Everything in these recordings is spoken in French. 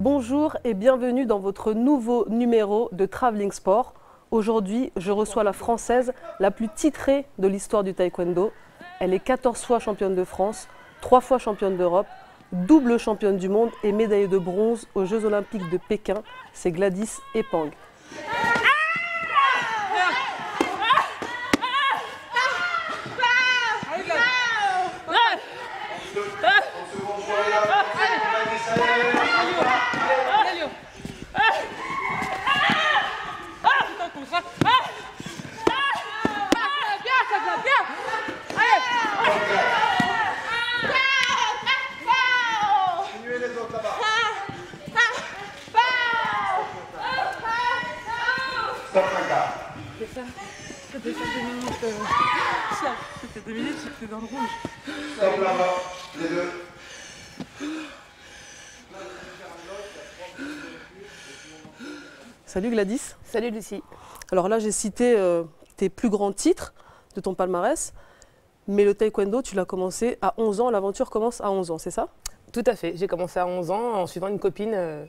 Bonjour et bienvenue dans votre nouveau numéro de Travelling Sport. Aujourd'hui, je reçois la Française la plus titrée de l'histoire du taekwondo. Elle est 14 fois championne de France, 3 fois championne d'Europe, double championne du monde et médaillée de bronze aux Jeux Olympiques de Pékin. C'est Gladys Epang. C'était 2 minutes. Ça, c'était 2 minutes, j'étais dans le rouge. Stop là-bas, les deux. Salut Gladys. Salut Lucie. Alors là, j'ai cité tes plus grands titres de ton palmarès, mais le taekwondo, tu l'as commencé à 11 ans. L'aventure commence à 11 ans, c'est ça? Tout à fait. J'ai commencé à 11 ans en suivant une copine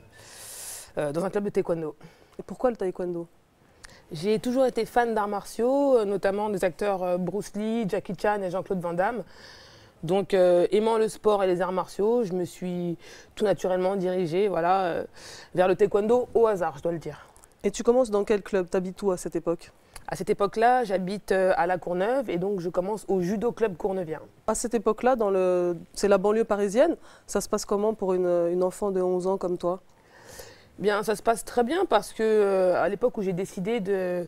dans un club de taekwondo. Et pourquoi le taekwondo? J'ai toujours été fan d'arts martiaux, notamment des acteurs Bruce Lee, Jackie Chan et Jean-Claude Van Damme. Donc, aimant le sport et les arts martiaux, je me suis tout naturellement dirigée vers le taekwondo au hasard, je dois le dire. Et tu commences dans quel club? T'habites où à cette époque? À cette époque-là, j'habite à La Courneuve et donc je commence au judo club cournevien. À cette époque-là, c'est la banlieue parisienne. Ça se passe comment pour une enfant de 11 ans comme toi? Bien, ça se passe très bien parce que à l'époque où j'ai décidé de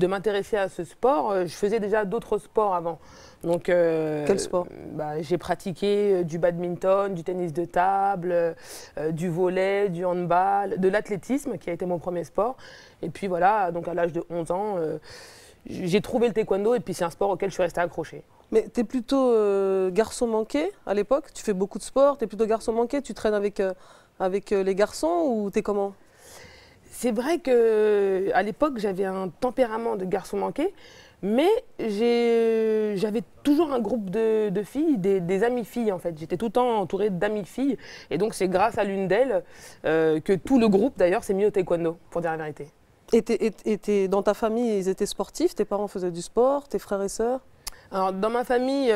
m'intéresser à ce sport, je faisais déjà d'autres sports avant. Donc, Quel sport? J'ai pratiqué du badminton, du tennis de table, du volley, du handball, de l'athlétisme qui a été mon premier sport. Et puis voilà, donc à l'âge de 11 ans, j'ai trouvé le taekwondo et puis c'est un sport auquel je suis restée accrochée. Mais tu es plutôt garçon manqué à l'époque? Tu fais beaucoup de sport, tu es plutôt garçon manqué? Tu traînes avec les garçons ou tu es comment? C'est vrai qu'à l'époque, j'avais un tempérament de garçon manqué, mais j'avais toujours un groupe de filles, des amies filles en fait. J'étais tout le temps entourée d'amies filles, et donc c'est grâce à l'une d'elles que tout le groupe d'ailleurs s'est mis au taekwondo, pour dire la vérité. Et dans ta famille, ils étaient sportifs? Tes parents faisaient du sport? Tes frères et sœurs? Alors, dans ma famille,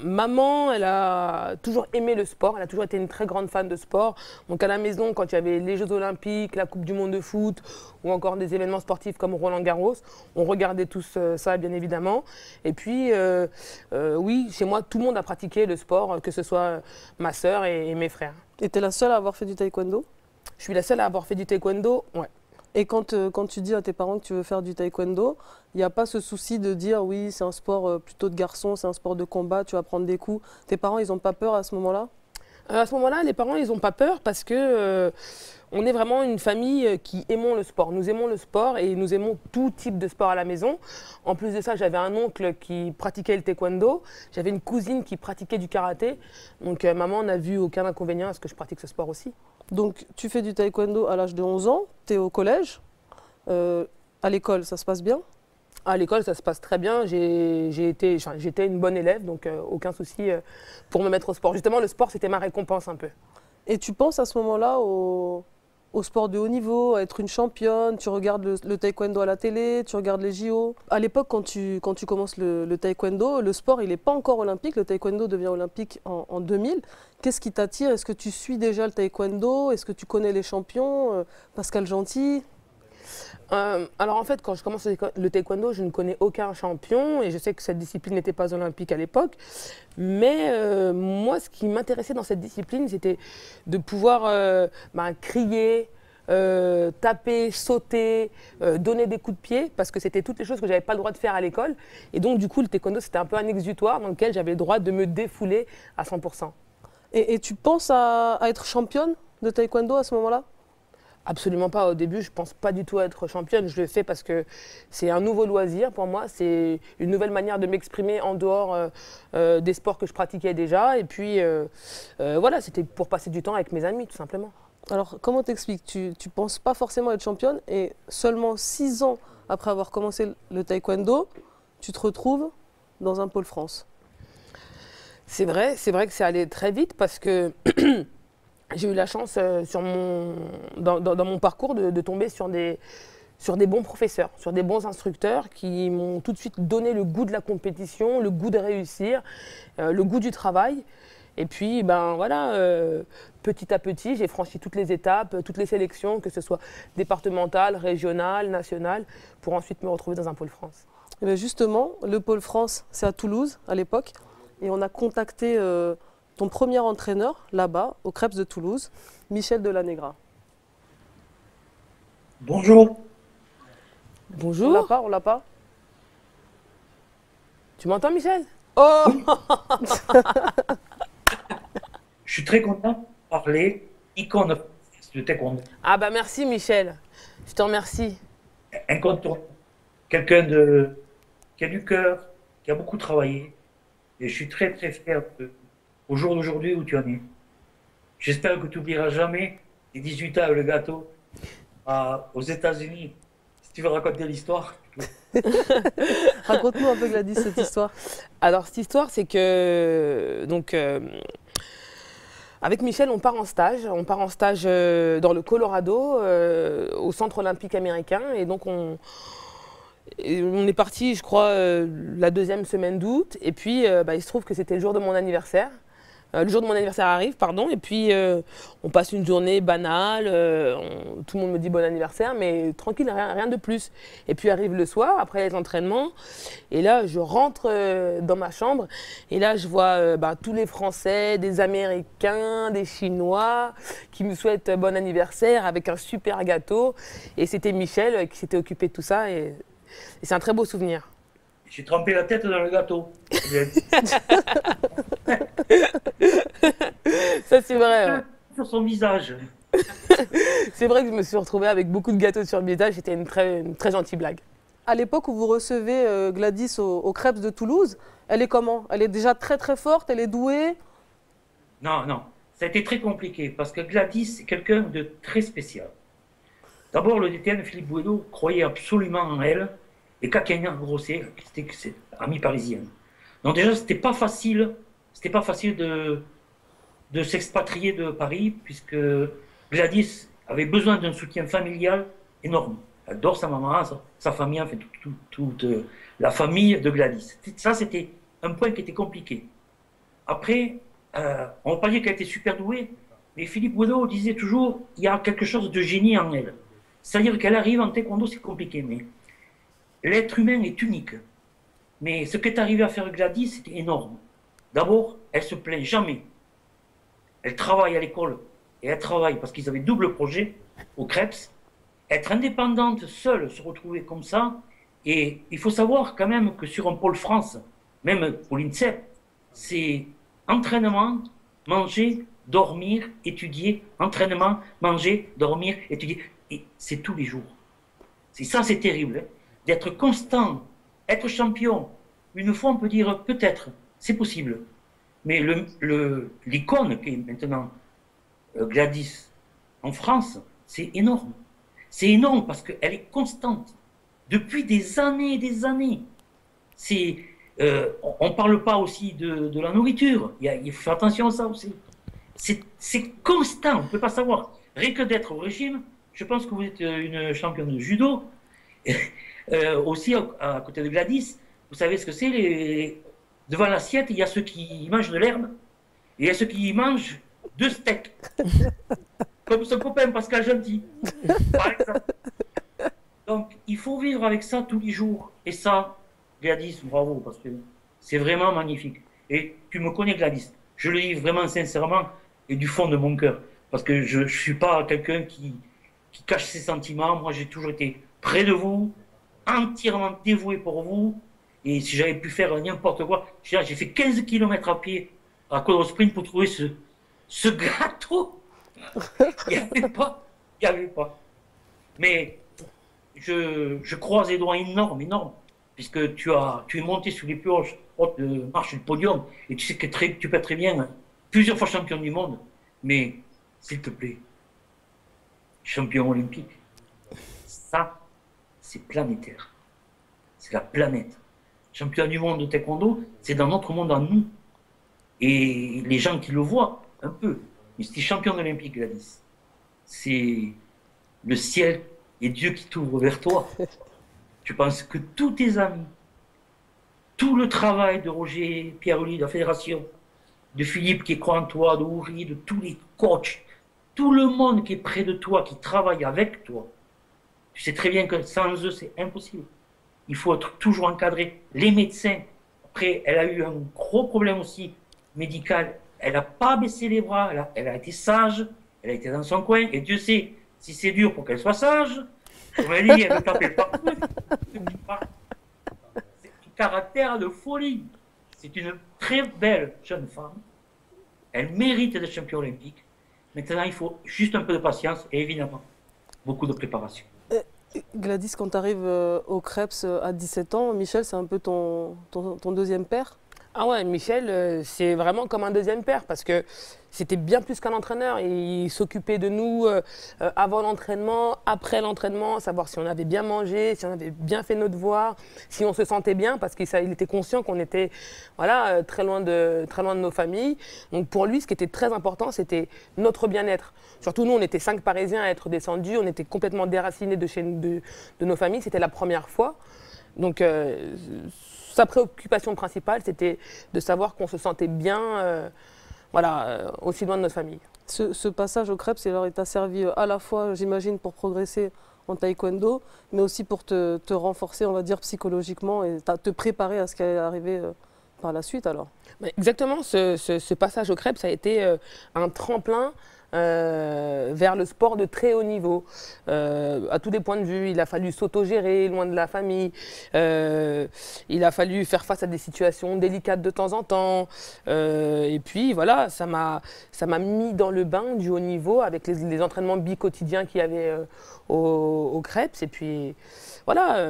maman, elle a toujours aimé le sport, elle a toujours été une très grande fan de sport. Donc à la maison, quand il y avait les Jeux Olympiques, la Coupe du Monde de foot ou encore des événements sportifs comme Roland-Garros, on regardait tous ça bien évidemment. Et puis, oui, chez moi, tout le monde a pratiqué le sport, que ce soit ma sœur et mes frères. Et tu es la seule à avoir fait du taekwondo? Je suis la seule à avoir fait du taekwondo, ouais. Et quand tu dis à tes parents que tu veux faire du taekwondo, il n'y a pas ce souci de dire oui, c'est un sport plutôt de garçon, c'est un sport de combat, tu vas prendre des coups. Tes parents, ils n'ont pas peur à ce moment-là? À ce moment-là, les parents, ils n'ont pas peur parce que on est vraiment une famille qui aimons le sport. Nous aimons le sport et nous aimons tout type de sport à la maison. En plus de ça, j'avais un oncle qui pratiquait le taekwondo. J'avais une cousine qui pratiquait du karaté. Donc maman n'a vu aucun inconvénient à ce que je pratique ce sport aussi. Donc tu fais du taekwondo à l'âge de 11 ans, tu es au collège. À l'école, ça se passe bien? À l'école, ça se passe très bien. J'étais une bonne élève, donc aucun souci pour me mettre au sport. Justement, le sport, c'était ma récompense un peu. Et tu penses à ce moment-là au sport de haut niveau, à être une championne? Tu regardes le taekwondo à la télé, tu regardes les JO. À l'époque, quand tu commences le taekwondo, le sport, il n'est pas encore olympique. Le taekwondo devient olympique en 2000. Qu'est-ce qui t'attire? Est-ce que tu suis déjà le taekwondo? Est-ce que tu connais les champions? Pascal Gentil? Alors en fait, quand je commence le taekwondo, je ne connais aucun champion et je sais que cette discipline n'était pas olympique à l'époque. Mais moi, ce qui m'intéressait dans cette discipline, c'était de pouvoir crier, taper, sauter, donner des coups de pied, parce que c'était toutes les choses que je n'avais pas le droit de faire à l'école. Et donc du coup, le taekwondo, c'était un peu un exutoire dans lequel j'avais le droit de me défouler à 100%. Et tu penses à être championne de taekwondo à ce moment-là? Absolument pas. Au début, je ne pense pas du tout à être championne. Je le fais parce que c'est un nouveau loisir pour moi. C'est une nouvelle manière de m'exprimer en dehors des sports que je pratiquais déjà. Et puis, voilà, c'était pour passer du temps avec mes amis, tout simplement. Alors, comment t'expliques? Tu ne penses pas forcément être championne et seulement 6 ans après avoir commencé le taekwondo, tu te retrouves dans un pôle France. C'est vrai que c'est allé très vite parce que j'ai eu la chance dans mon parcours de tomber sur des bons professeurs, sur des bons instructeurs qui m'ont tout de suite donné le goût de la compétition, le goût de réussir, le goût du travail. Et puis, ben voilà, petit à petit, j'ai franchi toutes les étapes, toutes les sélections, que ce soit départementales, régionales, nationales, pour ensuite me retrouver dans un pôle France. Et bien justement, le pôle France, c'est à Toulouse à l'époque. Et on a contacté ton premier entraîneur là-bas, au Crêpes de Toulouse, Michel Delanegra. Bonjour. Bonjour. On l'a pas. Tu m'entends, Michel? Oh. Je suis très content de parler icône de taekwondo. Ah bah merci, Michel. Je te remercie. Incontournable. Quelqu'un qui a du cœur, qui a beaucoup travaillé. Et je suis très très fier au jour d'aujourd'hui où tu en es. J'espère que tu n'oublieras jamais les 18 ans avec le gâteau aux États-Unis. Si tu veux raconter l'histoire. Raconte-nous un peu, Gladys, cette histoire. Alors, cette histoire, c'est que avec Michel, on part en stage. On part en stage dans le Colorado, au Centre olympique américain. Et donc, on est parti, je crois, la deuxième semaine d'août. Et puis, il se trouve que c'était le jour de mon anniversaire. Le jour de mon anniversaire arrive, pardon. Et puis, on passe une journée banale. Tout le monde me dit bon anniversaire, mais tranquille, rien de plus. Et puis, arrive le soir, après les entraînements. Et là, je rentre dans ma chambre. Et là, je vois tous les Français, des Américains, des Chinois qui me souhaitent bon anniversaire avec un super gâteau. Et c'était Michel qui s'était occupé de tout ça. Et c'est un très beau souvenir. J'ai trempé la tête dans le gâteau. Ça, c'est vrai. Ouais. Sur son visage. C'est vrai que je me suis retrouvée avec beaucoup de gâteaux sur le visage. C'était une très gentille blague. À l'époque où vous recevez Gladys au Crêpes de Toulouse, elle est comment? Elle est déjà très très forte, elle est douée? Non, non. Ça a été très compliqué parce que Gladys, c'est quelqu'un de très spécial. D'abord, le DTN, Philippe Bouedo, croyait absolument en elle. Et Kakenya Grosset, c'était ses amis parisiens. Donc déjà, c'était pas facile de s'expatrier de Paris, puisque Gladys avait besoin d'un soutien familial énorme. Elle adore sa maman, sa famille, enfin toute la famille de Gladys. Ça, c'était un point qui était compliqué. Après, on ne va pas dire qu'elle était super douée, mais Philippe Bouedo disait toujours, il y a quelque chose de génie en elle. C'est-à-dire qu'elle arrive en taekwondo, c'est compliqué, mais l'être humain est unique. Mais ce qu'est arrivé à faire Gladys, c'était énorme. D'abord, elle se plaint jamais. Elle travaille à l'école et elle travaille parce qu'ils avaient double projet au Crêpes. Être indépendante, seule, se retrouver comme ça. Et il faut savoir quand même que sur un pôle France, même pour l'INSEP, c'est entraînement, manger, dormir, étudier, entraînement, manger, dormir, étudier. Et c'est tous les jours. C'est terrible. Hein, d'être constant, être champion. Une fois, on peut dire peut-être, c'est possible. Mais l'icône qui est maintenant Gladys en France, c'est énorme. C'est énorme parce qu'elle est constante. Depuis des années et des années. On ne parle pas aussi de la nourriture. Il faut faire attention à ça aussi. C'est constant, on ne peut pas savoir. Rien que d'être au régime, je pense que vous êtes une championne de judo. Aussi, à côté de Gladys, vous savez ce que c'est, devant l'assiette, il y a ceux qui mangent de l'herbe et il y a ceux qui mangent deux steaks. Comme son copain Pascal Gentil, par exemple. Donc, il faut vivre avec ça tous les jours. Et ça, Gladys, bravo, parce que c'est vraiment magnifique. Et tu me connais, Gladys. Je le dis vraiment sincèrement et du fond de mon cœur. Parce que je ne suis pas quelqu'un qui cache ses sentiments. Moi, j'ai toujours été près de vous, entièrement dévoué pour vous. Et si j'avais pu faire n'importe quoi, j'ai fait 15 km à pied à Colorado Sprint pour trouver ce gâteau. Il n'y avait pas. Mais je croise les doigts énormes, puisque tu es monté sur les plus hautes marches du podium, et tu sais que tu peux être très bien plusieurs fois champion du monde, mais s'il te plaît, champion olympique, ça, c'est planétaire. C'est la planète. Champion du monde de taekwondo, c'est dans notre monde à nous. Et les gens qui le voient, un peu. Mais si tu es champion olympique, Gladys, c'est le ciel et Dieu qui t'ouvre vers toi. Tu penses que tous tes amis, tout le travail de Roger Pierre-Louis, de la fédération, de Philippe qui croit en toi, de Ouri, de tous les coachs, tout le monde qui est près de toi, qui travaille avec toi, tu sais très bien que sans eux, c'est impossible. Il faut être toujours encadré. Les médecins, après, elle a eu un gros problème aussi médical. Elle n'a pas baissé les bras, elle a été sage, elle a été dans son coin. Et Dieu sait, si c'est dur pour qu'elle soit sage, comme elle dit, elle ne tapait pas. C'est un caractère de folie. C'est une très belle jeune femme. Elle mérite d'être championne olympique. Maintenant, il faut juste un peu de patience et évidemment, beaucoup de préparation. Gladys, quand tu arrives au Krebs à 17 ans, Michel, c'est un peu ton deuxième père? Ah ouais, Michel, c'est vraiment comme un deuxième père parce que c'était bien plus qu'un entraîneur. Il s'occupait de nous avant l'entraînement, après l'entraînement, savoir si on avait bien mangé, si on avait bien fait nos devoirs, si on se sentait bien parce qu'il était conscient qu'on était voilà, très loin de nos familles. Donc pour lui, ce qui était très important, c'était notre bien-être. Surtout nous, on était 5 Parisiens à être descendus, on était complètement déracinés de nos familles, c'était la première fois. Donc sa préoccupation principale, c'était de savoir qu'on se sentait bien voilà, aussi loin de notre famille. Ce passage au Krebs, il t'a servi à la fois, j'imagine, pour progresser en taekwondo, mais aussi pour te renforcer, on va dire, psychologiquement et te préparer à ce qui allait arriver par la suite alors. Exactement, ce passage au Krebs, ça a été un tremplin vers le sport de très haut niveau, à tous les points de vue. Il a fallu s'autogérer loin de la famille, il a fallu faire face à des situations délicates de temps en temps, et puis voilà, ça m'a mis dans le bain du haut niveau avec les entraînements bi-quotidiens qu'il y avait au Krebs, et puis voilà,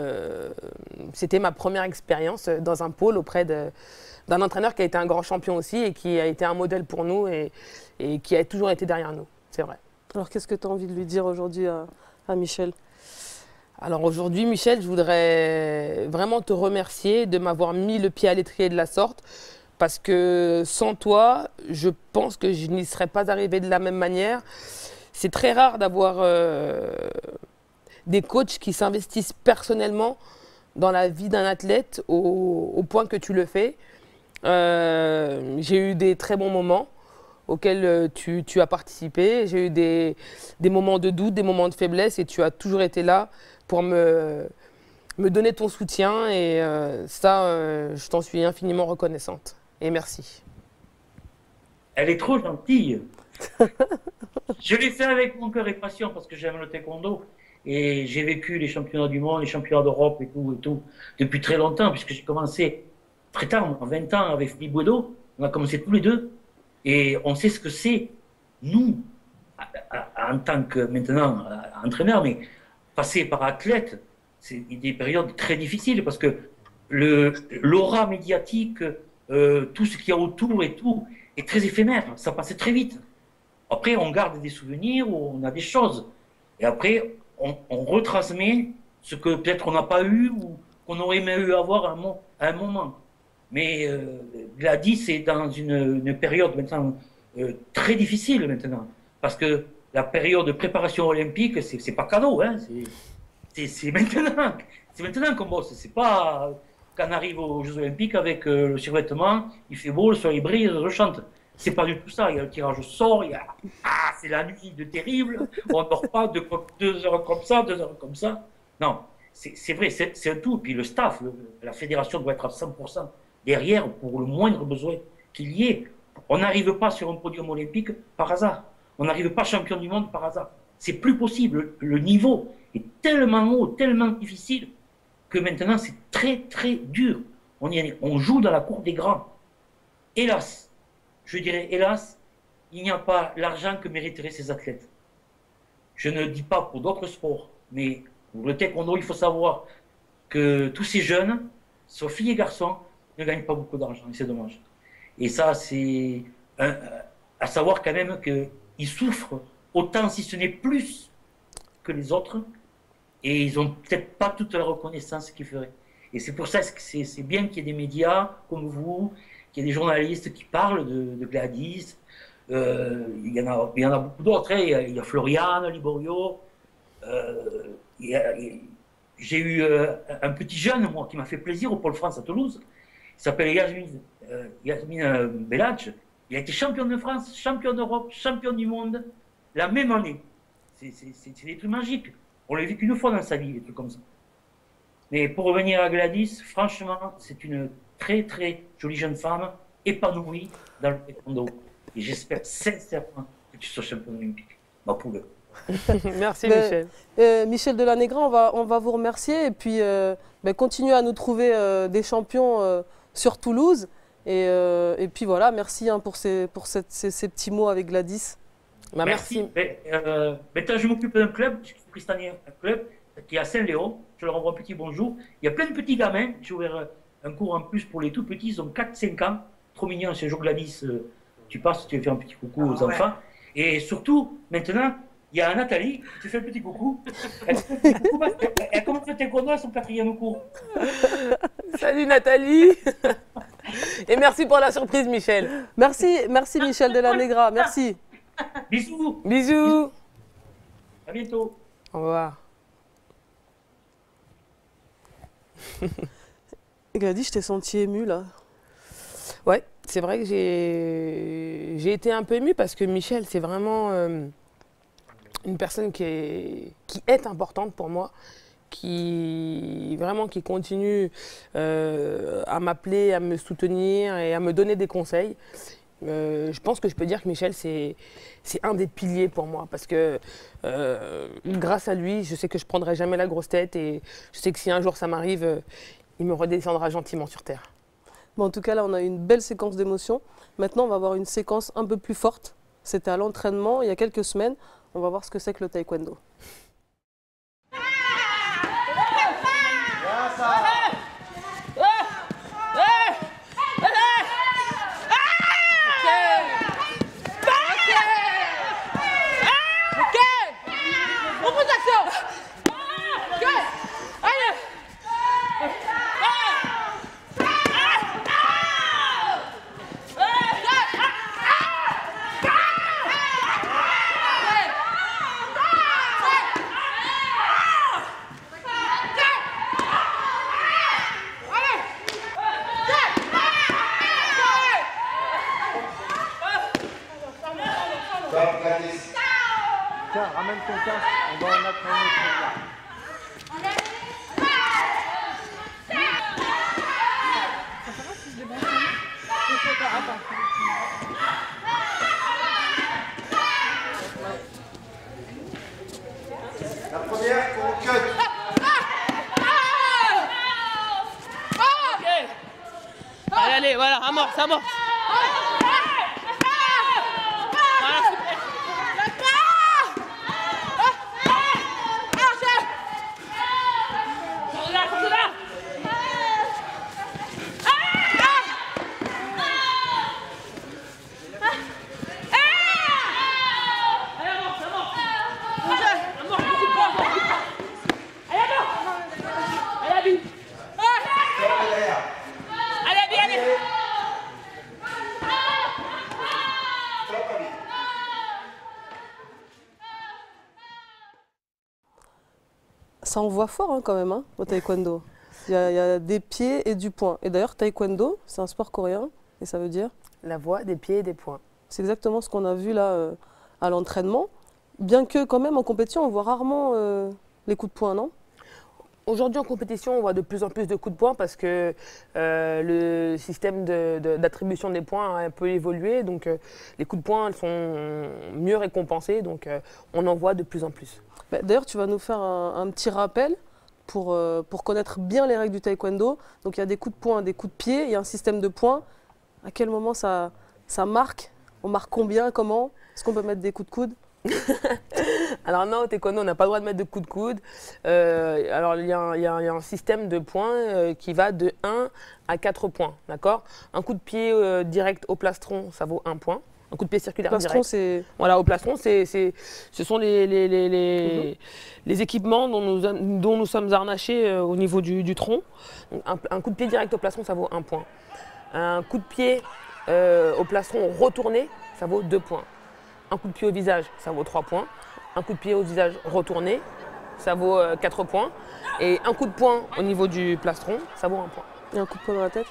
c'était ma première expérience dans un pôle auprès d'un entraîneur qui a été un grand champion aussi et qui a été un modèle pour nous et qui a toujours été derrière nous, c'est vrai. Alors qu'est-ce que tu as envie de lui dire aujourd'hui à Michel? Alors aujourd'hui, Michel, je voudrais vraiment te remercier de m'avoir mis le pied à l'étrier de la sorte parce que sans toi, je pense que je n'y serais pas arrivée de la même manière. C'est très rare d'avoir des coachs qui s'investissent personnellement dans la vie d'un athlète au point que tu le fais. J'ai eu des très bons moments auxquels tu as participé. J'ai eu des moments de doute, des moments de faiblesse et tu as toujours été là pour me donner ton soutien et je t'en suis infiniment reconnaissante. Et merci. Elle est trop gentille. Je l'ai fait avec mon cœur et passion parce que j'aime le taekwondo. Et j'ai vécu les championnats du monde, les championnats d'Europe et tout, depuis très longtemps, puisque j'ai commencé très tard, en 20 ans, avec Philippe Boudot. On a commencé tous les deux. Et on sait ce que c'est, nous, en tant que, maintenant, entraîneur, mais passer par athlète, c'est des périodes très difficiles, parce que l'aura médiatique, tout ce qu'il y a autour et tout, est très éphémère. Ça passe très vite. Après, on garde des souvenirs, ou on a des choses. Et après, on retransmet ce que peut-être on n'a pas eu ou qu'on aurait aimé avoir à un moment. Mais Gladys est dans une période maintenant très difficile maintenant. Parce que la période de préparation olympique, c'est pas cadeau. Hein, c'est maintenant. C'est maintenant qu'on bosse. C'est pas quand on arrive aux Jeux Olympiques avec le survêtement, il fait beau, le soleil brille, je chante. C'est pas du tout ça. Il y a le tirage au sort, c'est la nuit de terrible, on ne dort pas 2 heures comme ça, 2 heures comme ça. Non, c'est vrai, c'est un tout. Puis le staff, la fédération doit être à 100% derrière pour le moindre besoin qu'il y ait. On n'arrive pas sur un podium olympique par hasard. On n'arrive pas champion du monde par hasard. C'est plus possible. Le niveau est tellement haut, tellement difficile que maintenant c'est très très dur. On joue dans la cour des grands. Hélas. Je dirais, hélas, il n'y a pas l'argent que mériteraient ces athlètes. Je ne dis pas pour d'autres sports, mais pour le taekwondo, il faut savoir que tous ces jeunes, soit filles et garçons, ne gagnent pas beaucoup d'argent, et c'est dommage. Et ça, c'est à savoir quand même qu'ils souffrent autant, si ce n'est plus, que les autres, et ils n'ont peut-être pas toute la reconnaissance qu'ils feraient. Et c'est pour ça que c'est bien qu'il y ait des médias comme vous, qu'il y a des journalistes qui parlent de Gladys. Il y en a beaucoup d'autres. Hein. Il y a Floriane Liborio. J'ai eu un petit jeune, moi, qui m'a fait plaisir au Pôle France à Toulouse. Il s'appelle Yasmine Belhadj. Il a été champion de France, champion d'Europe, champion du monde, la même année. C'est des trucs magiques. On l'a vu qu'une fois dans sa vie, des trucs comme ça. Mais pour revenir à Gladys, franchement, c'est une très très jolie jeune femme, épanouie dans le taekwondo. Et j'espère sincèrement que tu sois championne olympique, ma poule. Merci Michel. Michel Delanegra, on va vous remercier et puis continuez à nous trouver des champions sur Toulouse. Et puis voilà, merci pour ces petits mots avec Gladys. Bah, merci. Maintenant, je m'occupe d'un club, un club qui est à Saint-Léon. Je leur envoie un petit bonjour. Il y a plein de petits gamins. J'ai ouvert un cours en plus pour les tout petits. Ils ont 4-5 ans. Trop mignon, c'est un jour Gladys. Tu passes, tu fais un petit coucou aux enfants. Et surtout, maintenant, il y a Nathalie, tu fais un petit coucou. Elle commence le taekwondo à son 4e cours. Salut Nathalie. Et merci pour la surprise Michel. Merci Michel Delanegra, merci. Bisous. Bisous. À bientôt. Au revoir. Gladys, je t'ai senti émue là. Ouais, c'est vrai que j'ai été un peu émue parce que Michel, c'est vraiment une personne qui est importante pour moi, qui continue à m'appeler, à me soutenir et à me donner des conseils. Je pense que je peux dire que Michel, c'est un des piliers pour moi parce que grâce à lui, je sais que je ne prendrai jamais la grosse tête et je sais que si un jour ça m'arrive, il me redescendra gentiment sur terre. Bon, en tout cas, là, on a eu une belle séquence d'émotions. Maintenant, on va avoir une séquence un peu plus forte. C'était à l'entraînement il y a quelques semaines. On va voir ce que c'est que le taekwondo. Tiens, ramène ton casque, on va en mettre un autre. La première, on cut. Allez, voilà, amorce. Ça envoie fort quand même au taekwondo. Il y a des pieds et du poing. Et d'ailleurs, taekwondo, c'est un sport coréen et ça veut dire la voix des pieds et des poings. C'est exactement ce qu'on a vu là à l'entraînement. Bien que quand même en compétition, on voit rarement les coups de poing, non? Aujourd'hui en compétition, on voit de plus en plus de coups de poing parce que le système d'attribution des points a un peu évolué. Donc les coups de poing sont mieux récompensés. Donc on en voit de plus en plus. D'ailleurs, tu vas nous faire un petit rappel pour connaître bien les règles du taekwondo. Donc il y a des coups de poing, des coups de pied, il y a un système de points. À quel moment ça marque? On marque combien? Comment? Est-ce qu'on peut mettre des coups de coude? Alors non, au taekwondo, on n'a pas le droit de mettre de coups de coude. Alors il y a un système de points qui va de 1 à 4 points, d'accord? Un coup de pied direct au plastron, ça vaut 1 point. Un coup de pied circulaire plastron, direct. Voilà, au plastron, ce sont les équipements dont nous sommes harnachés au niveau du tronc. Donc, un coup de pied direct au plastron, ça vaut 1 point. Un coup de pied au plastron retourné, ça vaut 2 points. Un coup de pied au visage, ça vaut 3 points. Un coup de pied au visage retourné, ça vaut 4 points. Et un coup de poing au niveau du plastron, ça vaut 1 point. Et un coup de poing dans la tête?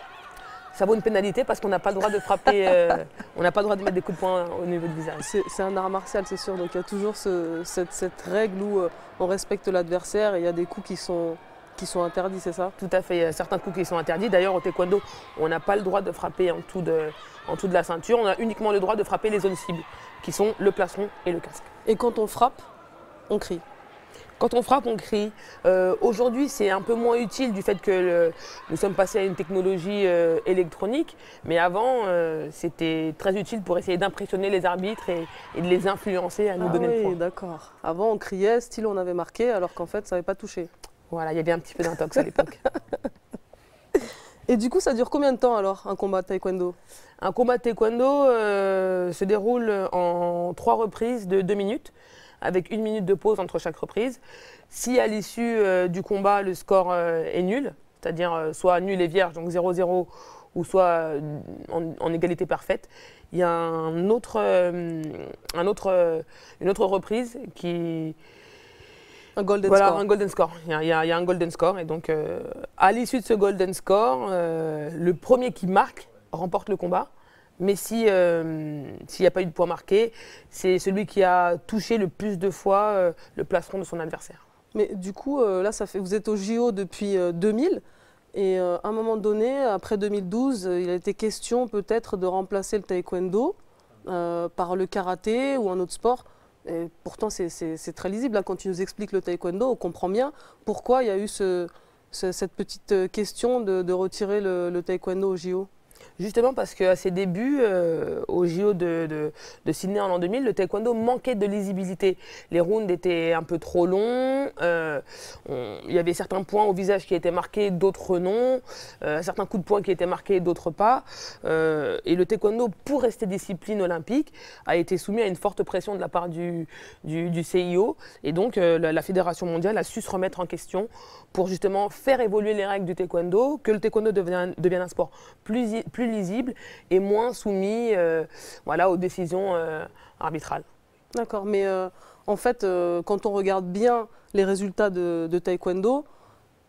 Ça vaut une pénalité parce qu'on n'a pas le droit de frapper, on n'a pas le droit de mettre des coups de poing au niveau du visage. C'est un art martial, c'est sûr. Donc il y a toujours cette règle où on respecte l'adversaire et il y a des coups qui sont interdits, c'est ça? Tout à fait, il y a certains coups qui sont interdits. D'ailleurs, au taekwondo, on n'a pas le droit de frapper en dessous de la ceinture. On a uniquement le droit de frapper les zones cibles, qui sont le plastron et le casque. Et quand on frappe, on crie? Quand on frappe, on crie. Aujourd'hui, c'est un peu moins utile du fait que nous sommes passés à une technologie électronique. Mais avant, c'était très utile pour essayer d'impressionner les arbitres et de les influencer à nous donner le point. D'accord. Avant, on criait, style on avait marqué, alors qu'en fait, ça n'avait pas touché. Voilà, il y avait un petit peu d'intox à l'époque. Et du coup, ça dure combien de temps alors, un combat de taekwondo? Un combat de taekwondo se déroule en 3 reprises de 2 minutes, avec 1 minute de pause entre chaque reprise. Si à l'issue du combat, le score est nul, c'est-à-dire soit nul et vierge, donc 0-0, ou soit en égalité parfaite, il y a une autre reprise qui... Un golden voilà, score. Un golden score. Il y a un golden score. Et donc, à l'issue de ce golden score, le premier qui marque remporte le combat. Mais s'il n'y a pas eu de point marqué, c'est celui qui a touché le plus de fois le plastron de son adversaire. Mais du coup, là, vous êtes au JO depuis 2000. Et à un moment donné, après 2012, il a été question peut-être de remplacer le taekwondo par le karaté ou un autre sport. Et pourtant, c'est très lisible. Là, quand tu nous expliques le taekwondo, on comprend bien pourquoi il y a eu cette petite question de retirer le taekwondo au JO. Justement parce qu'à ses débuts, au JO de Sydney en l'an 2000, le taekwondo manquait de lisibilité. Les rounds étaient un peu trop longs, il y avait certains points au visage qui étaient marqués, d'autres non, certains coups de poing qui étaient marqués, d'autres pas. Et le taekwondo, pour rester discipline olympique, a été soumis à une forte pression de la part du CIO. Et donc la Fédération mondiale a su se remettre en question pour justement faire évoluer les règles du taekwondo, que le taekwondo devienne un sport plus lisible et moins soumis aux décisions arbitrales. D'accord, mais en fait, quand on regarde bien les résultats de taekwondo,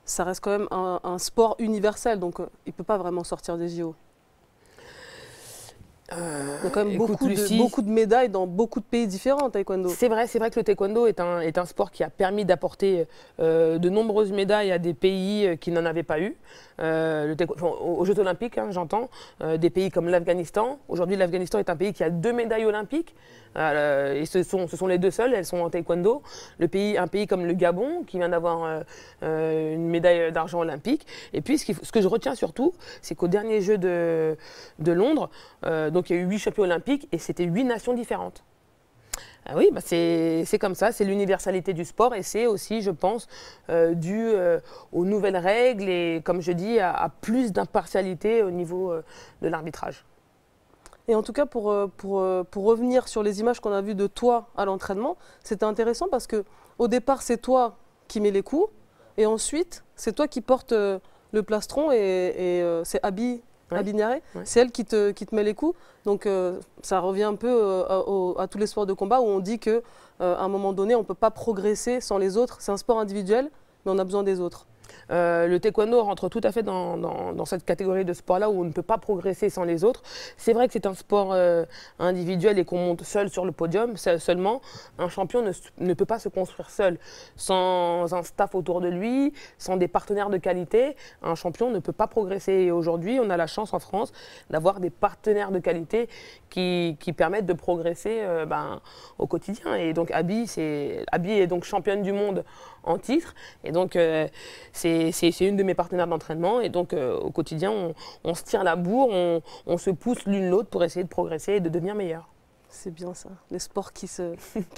ça reste quand même un sport universel, donc il ne peut pas vraiment sortir des JO. Il y a quand même beaucoup de médailles dans beaucoup de pays différents en taekwondo. C'est vrai que le taekwondo est un sport qui a permis d'apporter de nombreuses médailles à des pays qui n'en avaient pas eu. Aux Jeux Olympiques, hein, j'entends, des pays comme l'Afghanistan. Aujourd'hui, l'Afghanistan est un pays qui a 2 médailles olympiques. Et ce sont les 2 seules, elles sont en taekwondo. Un pays comme le Gabon, qui vient d'avoir une médaille d'argent olympique. Et puis, ce que je retiens surtout, c'est qu'aux derniers Jeux de Londres, donc il y a eu 8 champions olympiques et c'était 8 nations différentes. Ah oui, c'est comme ça, c'est l'universalité du sport et c'est aussi, je pense, dû aux nouvelles règles et, comme je dis, à plus d'impartialité au niveau de l'arbitrage. Et en tout cas, pour revenir sur les images qu'on a vues de toi à l'entraînement, c'était intéressant parce qu'au départ, c'est toi qui mets les coups et ensuite, c'est toi qui portes le plastron et c'est Abby Niaré, c'est elle qui te met les coups. Donc ça revient un peu à tous les sports de combat où on dit qu'à un moment donné, on ne peut pas progresser sans les autres. C'est un sport individuel, mais on a besoin des autres. Le taekwondo rentre tout à fait dans cette catégorie de sport-là où on ne peut pas progresser sans les autres. C'est vrai que c'est un sport individuel et qu'on monte seul sur le podium. Seulement, un champion ne peut pas se construire seul. Sans un staff autour de lui, sans des partenaires de qualité, un champion ne peut pas progresser. Et aujourd'hui, on a la chance en France d'avoir des partenaires de qualité qui permettent de progresser au quotidien. Et donc Abby est donc championne du monde en titre. Et donc c'est une de mes partenaires d'entraînement. Et donc au quotidien, on se tire la bourre, on se pousse l'une l'autre pour essayer de progresser et de devenir meilleur. C'est bien ça, les sports qui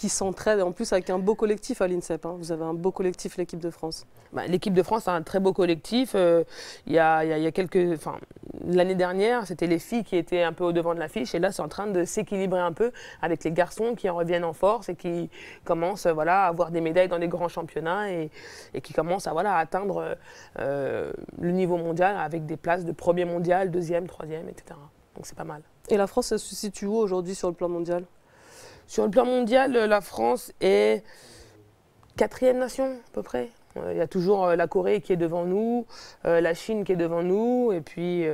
s'entraident, en plus avec un beau collectif à l'INSEP. Hein. Vous avez un beau collectif, l'équipe de France. Bah, l'équipe de France a un très beau collectif. Il y a quelques, l'année dernière, c'était les filles qui étaient un peu au devant de l'affiche. Et là, c'est en train de s'équilibrer un peu avec les garçons qui en reviennent en force et qui commencent à avoir des médailles dans les grands championnats et qui commencent à atteindre le niveau mondial avec des places de premier mondial, deuxième, troisième, etc. Donc c'est pas mal. Et la France, elle se situe où aujourd'hui sur le plan mondial? Sur le plan mondial, la France est 4e nation à peu près. Il y a toujours la Corée qui est devant nous, la Chine qui est devant nous, et puis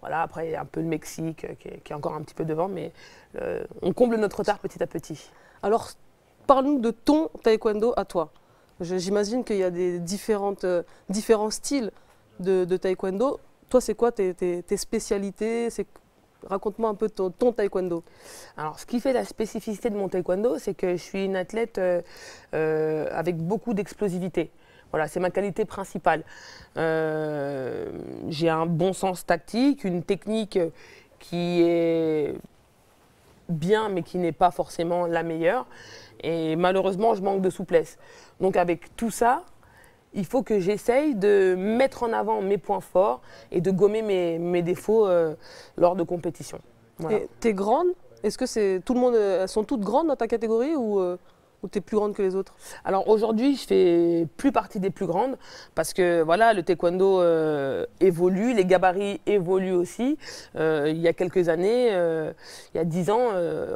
après il y a un peu le Mexique qui est encore un petit peu devant, mais on comble notre retard petit à petit. Alors, parle-nous de ton taekwondo à toi. J'imagine qu'il y a des différents styles de taekwondo. Toi, c'est quoi tes spécialités? Raconte-moi un peu ton taekwondo. Alors, ce qui fait la spécificité de mon taekwondo, c'est que je suis une athlète avec beaucoup d'explosivité. Voilà, c'est ma qualité principale. J'ai un bon sens tactique, une technique qui est bien, mais qui n'est pas forcément la meilleure. Et malheureusement, je manque de souplesse. Donc, avec tout ça, il faut que j'essaye de mettre en avant mes points forts et de gommer mes défauts lors de compétitions. Voilà. Et t'es grande? Est-ce que elles sont toutes grandes dans ta catégorie ou t'es plus grande que les autres? Alors aujourd'hui, je fais plus partie des plus grandes parce que voilà, le taekwondo évolue, les gabarits évoluent aussi. Il y a quelques années, il y a 10 ans,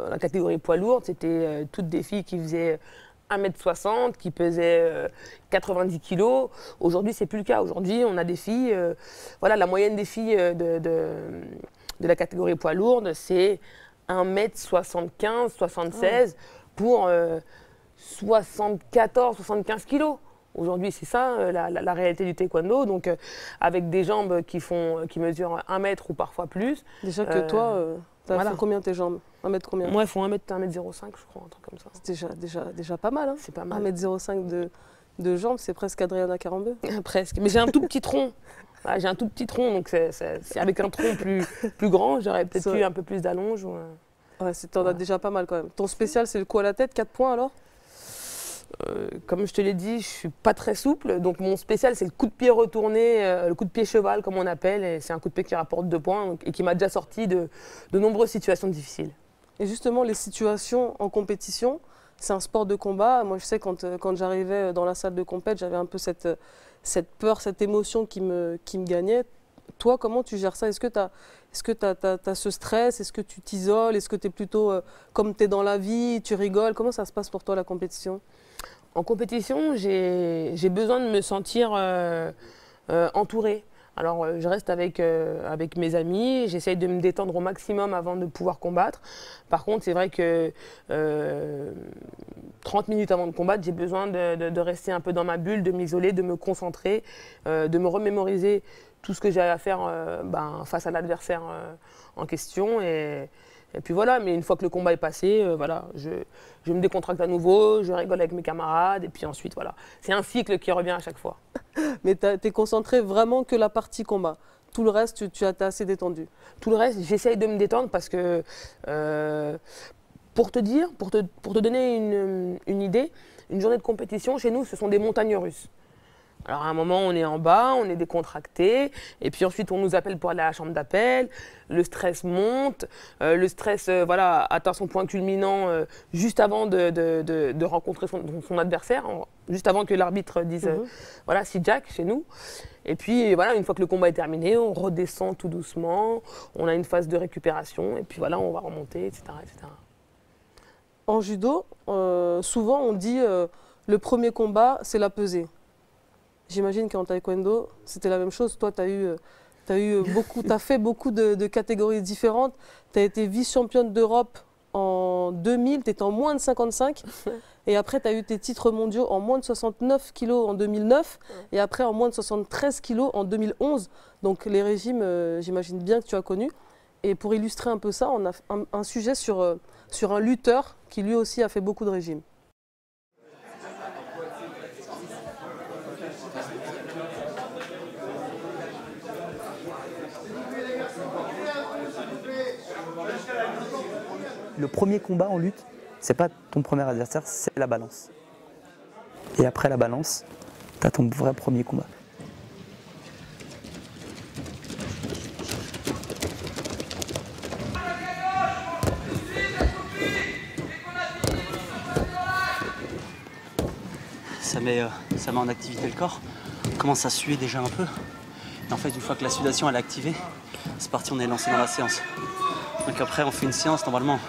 la catégorie poids lourd, c'était toutes des filles qui faisaient 1m60, qui pesaient 90 kg. Aujourd'hui, c'est plus le cas. Aujourd'hui, on a des filles, la moyenne des filles de la catégorie poids lourde, c'est 1m75, 76 pour 74, 75 kg. Aujourd'hui, c'est ça la réalité du taekwondo. Donc, avec des jambes qui mesurent 1 mètre ou parfois plus. Déjà que toi, t'as fait combien tes jambes? 1 mètre combien? Moi, elles font 1m05, je crois, un truc comme ça. C'est déjà pas mal. Hein. C'est pas mal. 1m05 de jambes, c'est presque Adriana Carambeu. Presque. Mais j'ai un tout petit tronc. Voilà, j'ai un tout petit tronc, donc avec un tronc plus grand, j'aurais peut-être eu un peu plus d'allonge. Ouais, t'en as déjà pas mal quand même. Ton spécial, c'est le coup à la tête, 4 points alors? Comme je te l'ai dit, je suis pas très souple, donc mon spécial c'est le coup de pied retourné, le coup de pied cheval comme on appelle, et c'est un coup de pied qui rapporte 2 points et qui m'a déjà sorti de nombreuses situations difficiles. Et justement, les situations en compétition, c'est un sport de combat. Moi, je sais quand j'arrivais dans la salle de compète, j'avais un peu cette peur, cette émotion qui me gagnait. Toi, comment tu gères ça? Est-ce que tu as ce stress? Est-ce que tu t'isoles? Est-ce que tu es plutôt comme tu es dans la vie, tu rigoles? Comment ça se passe pour toi la compétition? En compétition, j'ai besoin de me sentir entourée. Alors, je reste avec mes amis, j'essaye de me détendre au maximum avant de pouvoir combattre. Par contre, c'est vrai que 30 minutes avant de combattre, j'ai besoin de rester un peu dans ma bulle, de m'isoler, de me concentrer, de me remémoriser tout ce que j'ai à faire face à l'adversaire en question. Et puis voilà, mais une fois que le combat est passé, je me décontracte à nouveau, je rigole avec mes camarades, et puis ensuite, voilà. C'est un cycle qui revient à chaque fois. Mais tu es concentré vraiment que la partie combat. Tout le reste, tu as été assez détendu. Tout le reste, j'essaye de me détendre parce que, pour te donner une idée, une journée de compétition, chez nous, ce sont des montagnes russes. Alors à un moment, on est en bas, on est décontracté, et puis ensuite on nous appelle pour aller à la chambre d'appel, le stress monte, le stress atteint son point culminant juste avant de rencontrer son adversaire, juste avant que l'arbitre dise si Jack chez nous. Et puis voilà, une fois que le combat est terminé, on redescend tout doucement, on a une phase de récupération, et puis voilà, on va remonter, etc. etc. En judo, souvent on dit le premier combat, c'est la pesée. J'imagine qu'en taekwondo, c'était la même chose. Toi, tu as fait beaucoup de catégories différentes. Tu as été vice-championne d'Europe en 2000, tu étais en moins de 55. Et après, tu as eu tes titres mondiaux en moins de 69 kg en 2009. Et après, en moins de 73 kg en 2011. Donc, les régimes, j'imagine bien que tu as connu. Et pour illustrer un peu ça, on a un sujet sur un lutteur qui lui aussi a fait beaucoup de régimes. le premier combat en lutte, c'est pas ton premier adversaire, c'est la balance. Et après la balance, t'as ton vrai premier combat. Ça met en activité le corps. On commence à suer déjà un peu. Et en fait, une fois que la sudation elle est activée, c'est parti, on est lancé dans la séance. Donc après, on fait une séance normalement.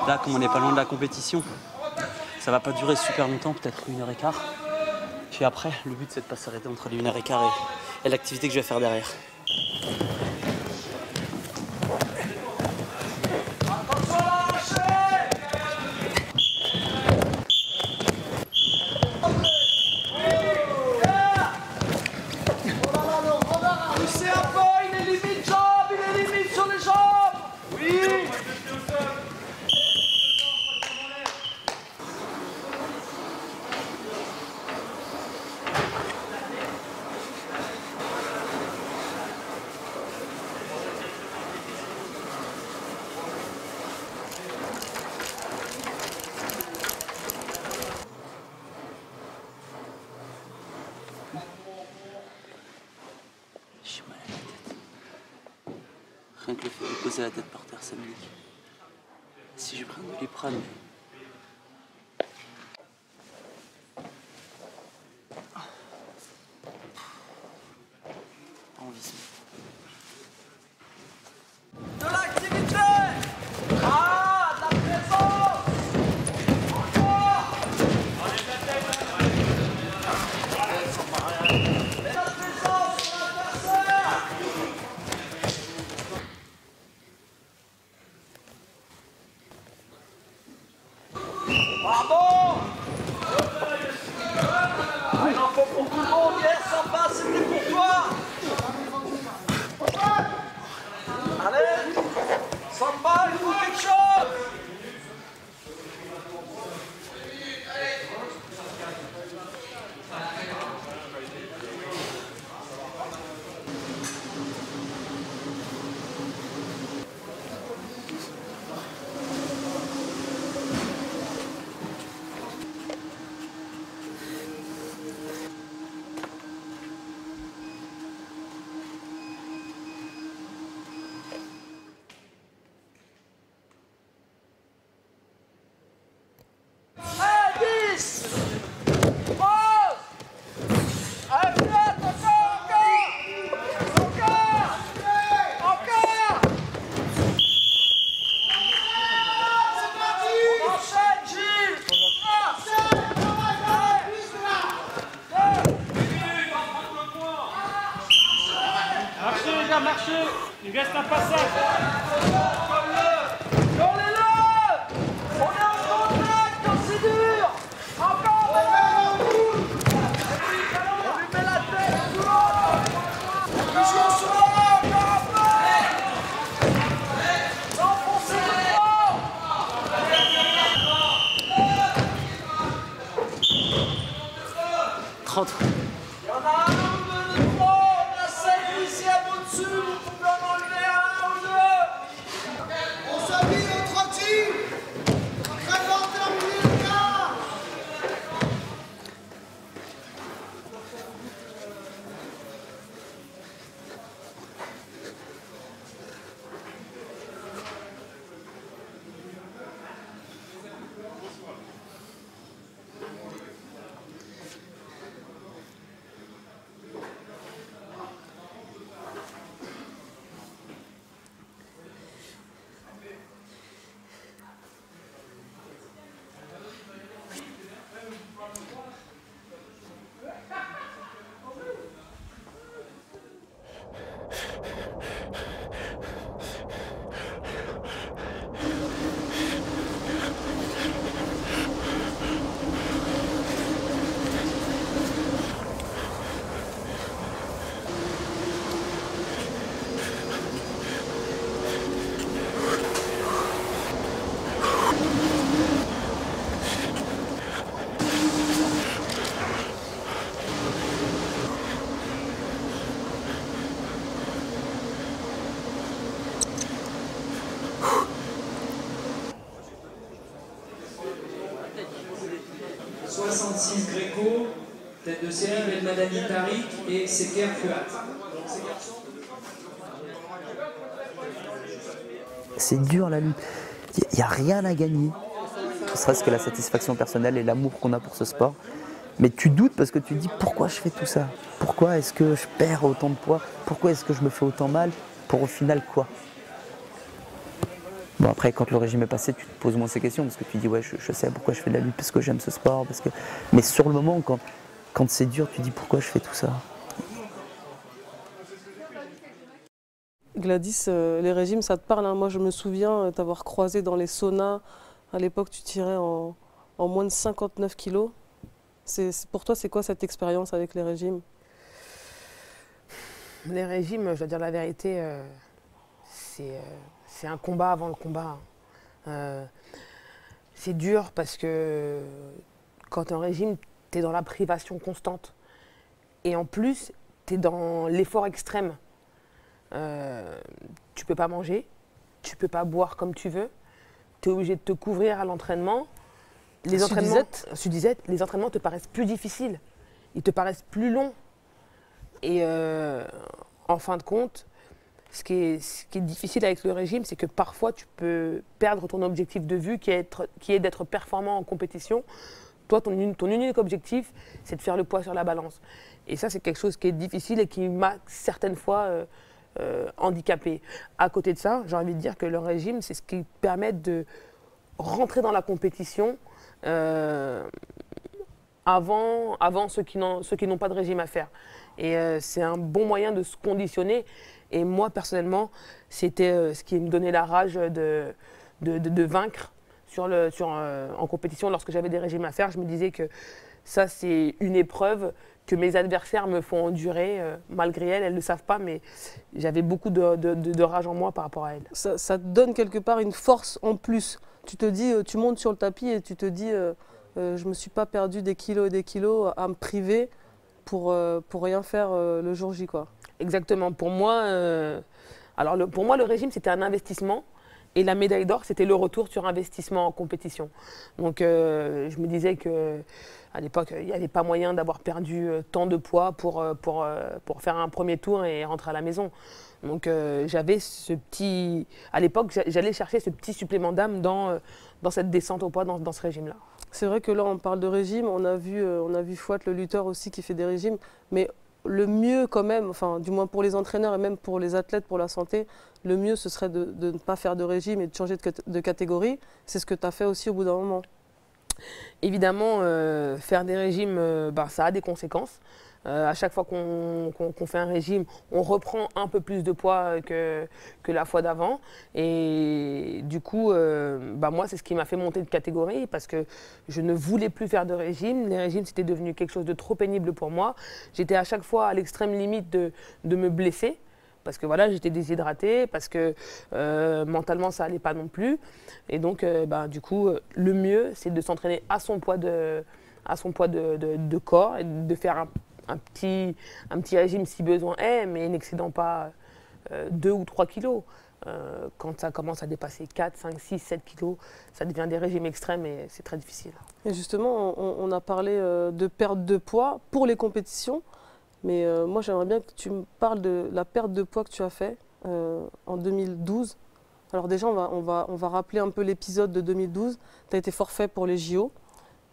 Là, comme on n'est pas loin de la compétition, ça va pas durer super longtemps, peut-être 1h15. Puis après, le but c'est de pas s'arrêter entre les 1h15 et l'activité que je vais faire derrière. J'ai mal à la tête. Rien que le fait de poser la tête par terre, ça me nique. Si je prends de Doliprane. Pas envie ça. De l'activité. Ah, de la présence. Encore. Et la présence sur l'adversaire. Bravo. Il en faut pour tout le monde. Yes, Samba, c'était pour toi. Allez, Samba, il faut quelque chose. Allez, 10. Pause. Allez, attention, encore. C'est parti. On enchaîne, Gilles. Marchez les gars, marchez. Il reste un passage. On est en contact quand c'est dur. Encore, on lui met la tête sous l'eau. Toujours sur l'eau, encore un peu. Enfoncez le fort. 30. Il y en a un ou deux de trop. On a 5 ici à bout dessus. Vous pouvez en enlever un ou deux. On s'habille notre team. Très bon terminé le gars. 66 Gréco, tête de série Belmadani Tariq et Seker Fuat. C'est dur la lutte, il n'y a rien à gagner. Ne serait-ce que la satisfaction personnelle et l'amour qu'on a pour ce sport. Mais tu doutes parce que tu te dis pourquoi je fais tout ça? Pourquoi est-ce que je perds autant de poids? Pourquoi est-ce que je me fais autant mal? Pour au final quoi? Bon après quand le régime est passé tu te poses moins ces questions parce que tu dis ouais je sais pourquoi je fais de la lutte, parce que j'aime ce sport, parce que... Mais sur le moment quand c'est dur tu dis pourquoi je fais tout ça? Gladys, les régimes ça te parle hein? Moi je me souviens t'avoir croisé dans les saunas. À l'époque tu tirais en moins de 59 kilos. Pour toi, c'est quoi cette expérience avec les régimes? Les régimes, je dois dire la vérité, c'est un combat avant le combat. C'est dur parce que quand tu es en régime, tu es dans la privation constante. Et en plus, tu es dans l'effort extrême. Tu peux pas manger, tu peux pas boire comme tu veux, tu es obligé de te couvrir à l'entraînement. Les entraînements te paraissent plus difficiles, ils te paraissent plus longs. Et en fin de compte, ce qui est difficile avec le régime, c'est que parfois tu peux perdre ton objectif de vue qui est d'être performant en compétition. Toi, ton unique objectif, c'est de faire le poids sur la balance. Et ça, c'est quelque chose qui est difficile et qui m'a certaines fois handicapé. À côté de ça, j'ai envie de dire que le régime, c'est ce qui permet de rentrer dans la compétition avant ceux qui n'ont pas de régime à faire. Et c'est un bon moyen de se conditionner. Et moi, personnellement, c'était ce qui me donnait la rage de vaincre en compétition. Lorsque j'avais des régimes à faire, je me disais que ça, c'est une épreuve que mes adversaires me font endurer, malgré elles. Elles ne le savent pas, mais j'avais beaucoup de rage en moi par rapport à elles. Ça te donne quelque part une force en plus. Tu te dis, tu montes sur le tapis et tu te dis, je ne me suis pas perdu des kilos et des kilos à me priver pour rien faire le jour J, quoi. Exactement. Pour moi, pour moi, le régime, c'était un investissement. Et la médaille d'or, c'était le retour sur investissement en compétition. Donc, je me disais qu'à l'époque, il n'y avait pas moyen d'avoir perdu tant de poids pour faire un premier tour et rentrer à la maison. Donc, j'avais ce petit... À l'époque, j'allais chercher ce petit supplément d'âme dans cette descente au poids, dans ce régime-là. C'est vrai que là, on parle de régime. On a vu Fouad, le lutteur aussi, qui fait des régimes. Mais le mieux quand même, enfin, du moins pour les entraîneurs et même pour les athlètes, pour la santé, le mieux, ce serait de ne pas faire de régime et de changer de catégorie. C'est ce que tu as fait aussi au bout d'un moment. Évidemment, faire des régimes, ça a des conséquences. À chaque fois qu'on fait un régime, on reprend un peu plus de poids que la fois d'avant. Et du coup, moi, c'est ce qui m'a fait monter de catégorie parce que je ne voulais plus faire de régime. Les régimes, c'était devenu quelque chose de trop pénible pour moi. J'étais à chaque fois à l'extrême limite de me blesser. Parce que voilà, j'étais déshydratée, parce que mentalement, ça n'allait pas non plus. Et donc, du coup, le mieux, c'est de s'entraîner à son poids de corps et de faire un petit régime si besoin est, mais n'excédant pas 2 ou 3 kilos. Quand ça commence à dépasser 4, 5, 6, 7 kilos, ça devient des régimes extrêmes et c'est très difficile. Et justement, on a parlé de perte de poids pour les compétitions. Mais moi, j'aimerais bien que tu me parles de la perte de poids que tu as fait en 2012. Alors déjà, on va rappeler un peu l'épisode de 2012. Tu as été forfait pour les JO.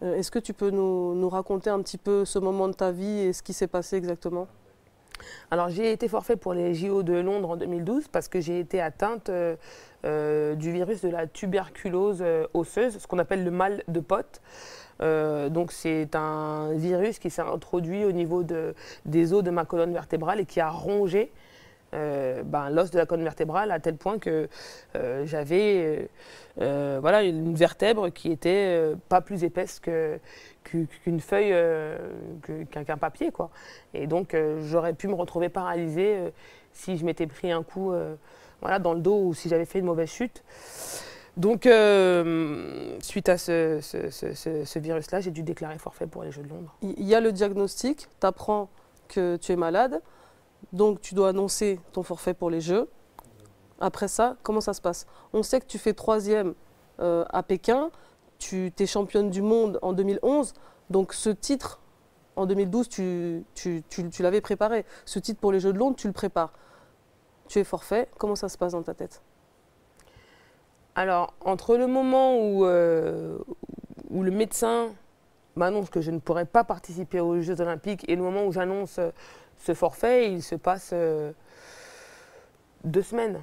Est-ce que tu peux nous raconter un petit peu ce moment de ta vie et ce qui s'est passé exactement? Alors, j'ai été forfait pour les JO de Londres en 2012 parce que j'ai été atteinte du virus de la tuberculose osseuse, ce qu'on appelle le mal de Pott. Donc c'est un virus qui s'est introduit au niveau des os de ma colonne vertébrale et qui a rongé l'os de la colonne vertébrale à tel point que j'avais une vertèbre qui était pas plus épaisse qu'une feuille, qu'un papier, quoi. Et donc j'aurais pu me retrouver paralysée si je m'étais pris un coup dans le dos ou si j'avais fait une mauvaise chute. Donc, suite à ce virus-là, j'ai dû déclarer forfait pour les Jeux de Londres. Il y a le diagnostic, tu apprends que tu es malade, donc tu dois annoncer ton forfait pour les Jeux. Après ça, comment ça se passe? On sait que tu fais 3e à Pékin, tu es championne du monde en 2011. Donc ce titre, en 2012, tu l'avais préparé. Ce titre pour les Jeux de Londres, tu le prépares. Tu es forfait. Comment ça se passe dans ta tête? Alors, entre le moment où le médecin m'annonce que je ne pourrais pas participer aux Jeux Olympiques et le moment où j'annonce ce forfait, il se passe 2 semaines.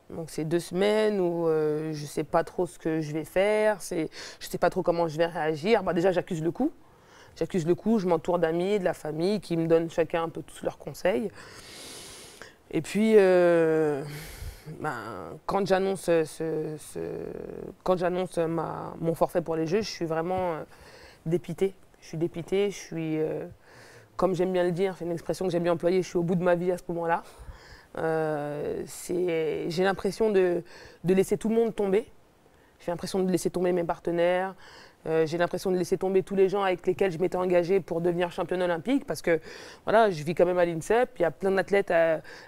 Donc c'est 2 semaines où je ne sais pas trop ce que je vais faire, je ne sais pas trop comment je vais réagir. Bah, déjà, j'accuse le coup. J'accuse le coup, je m'entoure d'amis, de la famille qui me donnent chacun un peu tous leurs conseils. Et puis, quand j'annonce mon forfait pour les Jeux, je suis vraiment dépitée. Je suis dépitée, je suis, comme j'aime bien le dire, c'est une expression que j'aime bien employer, je suis au bout de ma vie à ce moment-là. J'ai l'impression de laisser tout le monde tomber. J'ai l'impression de laisser tomber mes partenaires. J'ai l'impression de laisser tomber tous les gens avec lesquels je m'étais engagée pour devenir championne olympique parce que voilà, je vis quand même à l'INSEP, il y a plein d'athlètes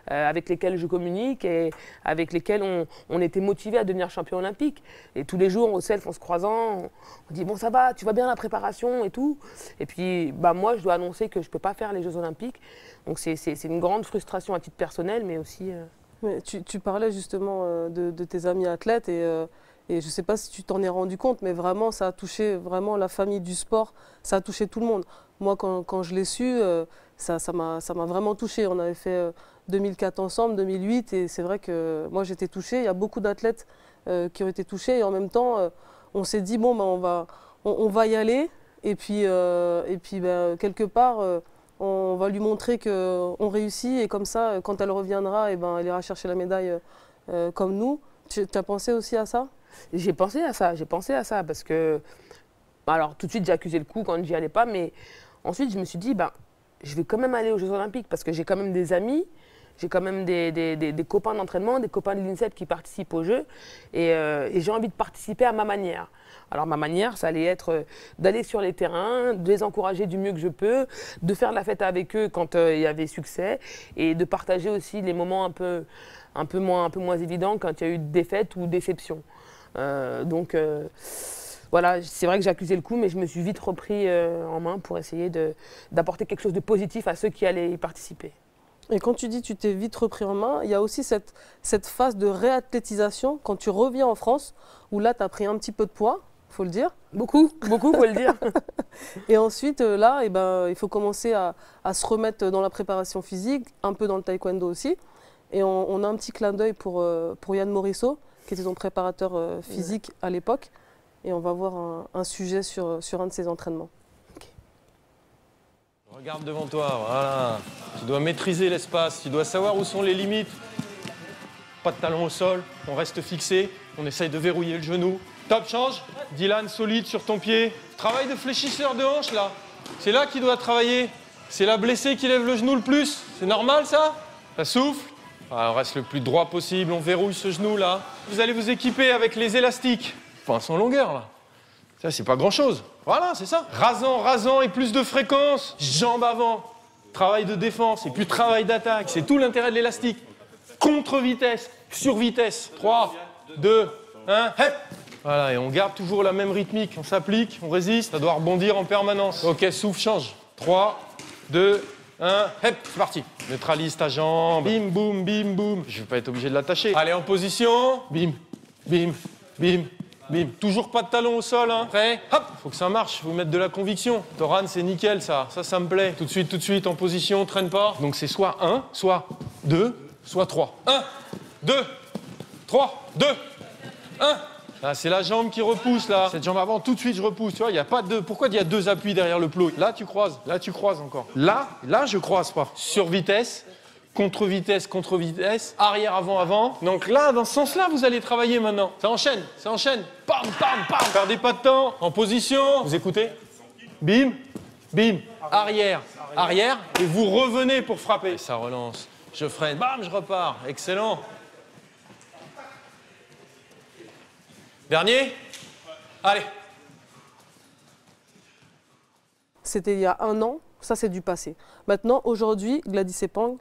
avec lesquels je communique et avec lesquels on était motivés à devenir champion olympique. Et tous les jours, au self, en se croisant, on dit « bon ça va, tu vas bien la préparation et tout ». Et puis bah, moi, je dois annoncer que je ne peux pas faire les Jeux olympiques. Donc c'est une grande frustration à titre personnel, mais aussi… Mais tu parlais justement de tes amis athlètes et je ne sais pas si tu t'en es rendu compte, mais vraiment, ça a touché vraiment la famille du sport, ça a touché tout le monde. Moi, quand je l'ai su, ça m'a vraiment touché. On avait fait 2004 ensemble, 2008, et c'est vrai que moi, j'étais touchée. Il y a beaucoup d'athlètes qui ont été touchés, et en même temps, on s'est dit, bon, ben, on va y aller, et puis ben, quelque part, on va lui montrer qu'on réussit, et comme ça, quand elle reviendra, et ben, elle ira chercher la médaille comme nous. Tu as pensé aussi à ça ? J'ai pensé à ça parce que, alors tout de suite j'ai accusé le coup quand j'y allais pas, mais ensuite je me suis dit, ben, je vais quand même aller aux Jeux Olympiques parce que j'ai quand même des amis, j'ai quand même des copains d'entraînement, des copains de l'INSEP qui participent aux Jeux et j'ai envie de participer à ma manière. Alors ma manière, ça allait être d'aller sur les terrains, de les encourager du mieux que je peux, de faire la fête avec eux quand il y avait succès et de partager aussi les moments un peu moins évidents quand il y a eu défaite ou déception. Voilà, c'est vrai que j'ai accusé le coup, mais je me suis vite repris en main pour essayer d'apporter quelque chose de positif à ceux qui allaient y participer. Et quand tu dis tu t'es vite repris en main, il y a aussi cette phase de réathlétisation quand tu reviens en France, où là tu as pris un petit peu de poids, il faut le dire. Beaucoup, faut le dire. Et ensuite, là, eh ben, il faut commencer à se remettre dans la préparation physique, un peu dans le taekwondo aussi. Et on a un petit clin d'œil pour Yann Morisseau, qui était son préparateur physique à l'époque. Et on va voir un sujet sur un de ses entraînements. Okay. Regarde devant toi, voilà. Tu dois maîtriser l'espace, tu dois savoir où sont les limites. Pas de talon au sol, on reste fixé, on essaye de verrouiller le genou. Top, change. Dylan, solide sur ton pied. Travail de fléchisseur de hanche, là. C'est là qu'il doit travailler. C'est la blessée qui lève le genou le plus. C'est normal, ça? Ça souffle. Ah, on reste le plus droit possible, on verrouille ce genou-là. Vous allez vous équiper avec les élastiques. Enfin, sans longueur, là. Ça, c'est pas grand-chose. Voilà, c'est ça. Rasant et plus de fréquence. Jambes avant. Travail de défense et plus travail d'attaque. C'est tout l'intérêt de l'élastique. Contre-vitesse, sur-vitesse. 3, 2, 1, hep. Voilà, et on garde toujours la même rythmique. On s'applique, on résiste, ça doit rebondir en permanence. Ok, souffle, change. 3, 2, 1, hep, c'est parti. Neutralise ta jambe. Bim, boum, bim, boum. Je vais pas être obligé de l'attacher. Allez, en position. Bim, bim, bim, bim. Toujours pas de talon au sol, hein. Prêt? Hop, faut que ça marche, faut mettre de la conviction. Toran, c'est nickel, ça. Ça me plaît. Tout de suite, en position, traîne pas. Donc c'est soit 1, soit 2, soit 3. 1, 2, 3, 2, 1. Ah, c'est la jambe qui repousse, là. Cette jambe avant, tout de suite, je repousse. Tu vois, il y a pas de... Pourquoi il y a 2 appuis derrière le plot? Là, tu croises encore. Là, je croise pas. Sur vitesse, contre-vitesse, arrière, avant. Donc là, dans ce sens-là, vous allez travailler maintenant. Ça enchaîne. Pam, pam, pam. Perdez pas de temps. En position. Vous écoutez? Bim, bim. Arrière. Et vous revenez pour frapper. Et ça relance. Je freine. Bam, je repars. Excellent. Dernier? Allez. C'était il y a 1 an, ça c'est du passé. Maintenant, aujourd'hui, Gladys Sepang,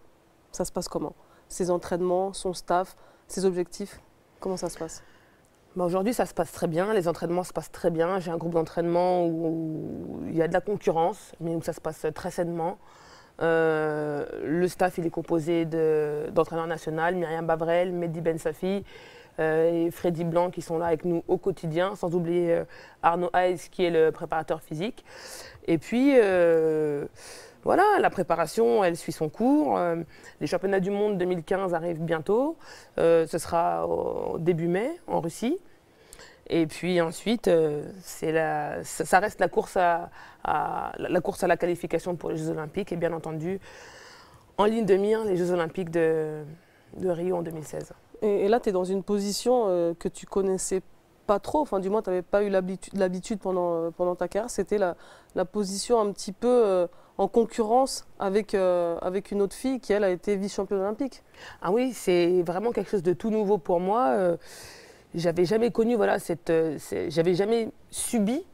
ça se passe comment? Ses entraînements, son staff, ses objectifs, comment ça se passe? Aujourd'hui, ça se passe très bien, les entraînements se passent très bien. J'ai un groupe d'entraînement où il y a de la concurrence, mais où ça se passe très sainement. Le staff, il est composé d'entraîneurs nationaux, Myriam Bavrel, Mehdi Ben Safi et Freddy Blanc qui sont là avec nous au quotidien, sans oublier Arnaud Hayes qui est le préparateur physique. Et puis, voilà, la préparation, elle suit son cours. Les championnats du monde 2015 arrivent bientôt. Ce sera au début mai, en Russie. Et puis ensuite, ça reste la course à la qualification pour les Jeux Olympiques. Et bien entendu, en ligne de mire, les Jeux Olympiques de Rio en 2016. Et là, tu es dans une position que tu connaissais pas trop, enfin du moins tu n'avais pas eu l'habitude pendant ta carrière. C'était la position un petit peu en concurrence avec une autre fille qui, elle, a été vice-championne olympique. Ah oui, c'est vraiment quelque chose de tout nouveau pour moi. J'avais jamais connu, voilà, j'avais jamais subi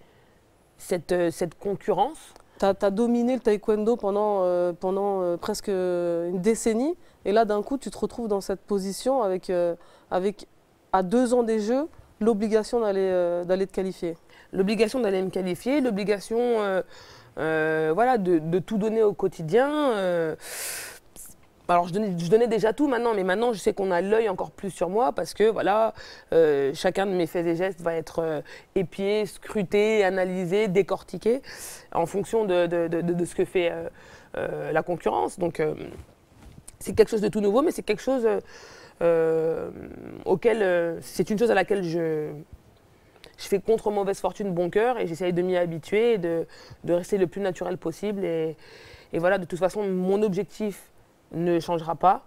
cette concurrence. Tu as dominé le taekwondo pendant presque une décennie. Et là, d'un coup, tu te retrouves dans cette position avec à 2 ans des Jeux, l'obligation d'aller te qualifier. L'obligation d'aller me qualifier, l'obligation voilà, de tout donner au quotidien. Alors je donnais déjà tout maintenant, mais maintenant je sais qu'on a l'œil encore plus sur moi parce que voilà, chacun de mes faits et gestes va être épié, scruté, analysé, décortiqué en fonction de ce que fait la concurrence. Donc c'est quelque chose de tout nouveau, mais c'est quelque chose c'est une chose à laquelle je fais contre mauvaise fortune bon cœur et j'essaye de m'y habituer et de rester le plus naturel possible. Et voilà, de toute façon, mon objectif ne changera pas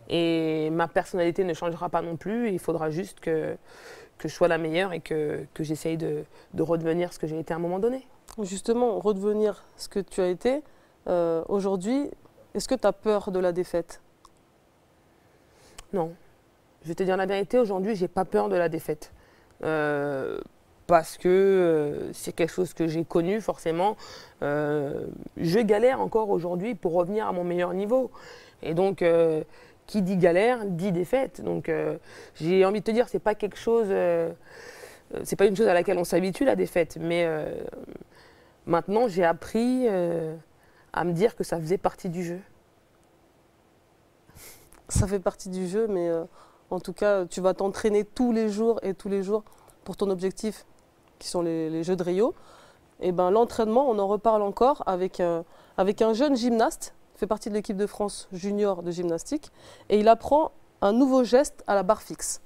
et ma personnalité ne changera pas non plus. Il faudra juste que je sois la meilleure et que j'essaye de redevenir ce que j'ai été à un moment donné. Justement, redevenir ce que tu as été, aujourd'hui, est-ce que tu as peur de la défaite? Non. Je vais te dire la vérité, aujourd'hui, je n'ai pas peur de la défaite. Parce que c'est quelque chose que j'ai connu forcément. Je galère encore aujourd'hui pour revenir à mon meilleur niveau. Et donc, qui dit galère, dit défaite. Donc, j'ai envie de te dire, c'est pas quelque chose, c'est pas une chose à laquelle on s'habitue, la défaite. Mais maintenant, j'ai appris à me dire que ça faisait partie du jeu. Ça fait partie du jeu, mais en tout cas, tu vas t'entraîner tous les jours pour ton objectif, qui sont les Jeux de Rio. Et ben, l'entraînement, on en reparle encore avec un jeune gymnaste, fait partie de l'équipe de France junior de gymnastique, et il apprend un nouveau geste à la barre fixe.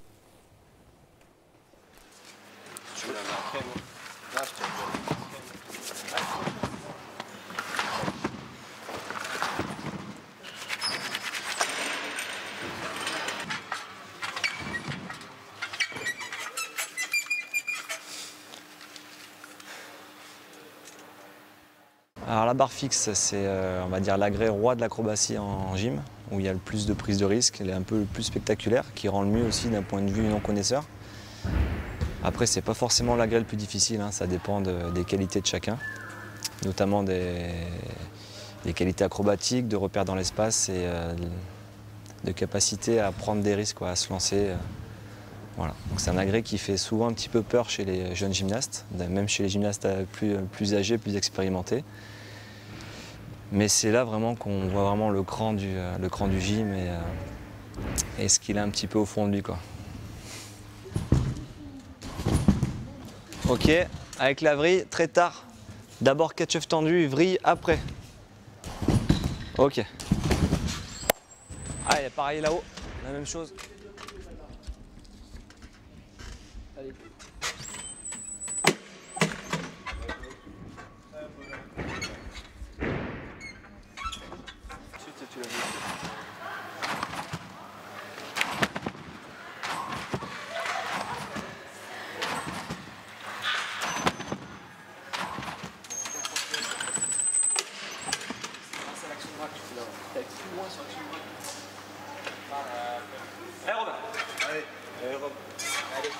Alors la barre fixe, c'est on va dire l'agrès roi de l'acrobatie en gym, où il y a le plus de prise de risque, elle est un peu le plus spectaculaire, qui rend le mieux aussi d'un point de vue non connaisseur. Après, c'est pas forcément l'agrès le plus difficile, hein, ça dépend des qualités de chacun, notamment des qualités acrobatiques, de repères dans l'espace et de capacité à prendre des risques, à se lancer. Voilà. Donc c'est un agrès qui fait souvent un petit peu peur chez les jeunes gymnastes, même chez les gymnastes plus âgés, plus expérimentés. Mais c'est là vraiment qu'on voit vraiment le cran du gym et ce qu'il a un petit peu au fond de lui, quoi. Ok, avec la vrille, très tard. D'abord catch-off tendu, vrille après. Ok. Allez, pareil là-haut, la même chose. Allez. Allez Robin. Allez. Allez Robin. Allez.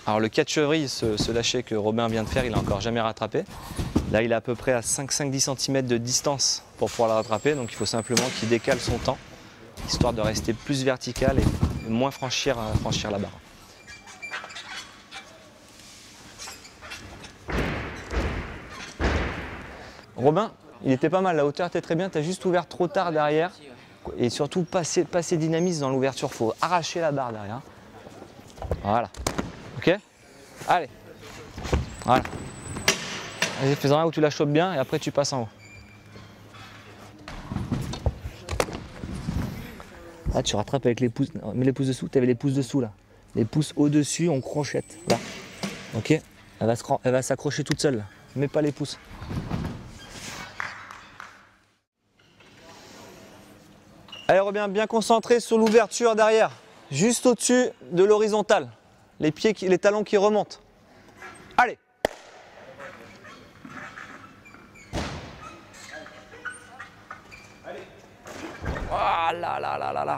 Alors le catch-vrille, ce lâcher que Robin vient de faire, il n'a encore jamais rattrapé. Là, il est à peu près à 5-10 cm de distance pour pouvoir la rattraper, donc il faut simplement qu'il décale son temps, histoire de rester plus vertical et moins franchir la barre. Robin, il était pas mal, la hauteur était très bien, tu as juste ouvert trop tard derrière. Et surtout, pas assez dynamisme dans l'ouverture, il faut arracher la barre derrière. Voilà. Ok? Allez. Voilà. Vas-y, fais-en un où tu la chopes bien et après tu passes en haut. Ah, tu rattrapes avec les pouces. Non, mets les pouces dessous, tu avais les pouces dessous là. Les pouces au-dessus, on crochette. Là. Ok? Elle va s'accrocher toute seule là. Mets pas les pouces. Allez, reviens bien concentré sur l'ouverture derrière, juste au-dessus de l'horizontale. Les pieds, les talons qui remontent. Allez. Ah là là là là là.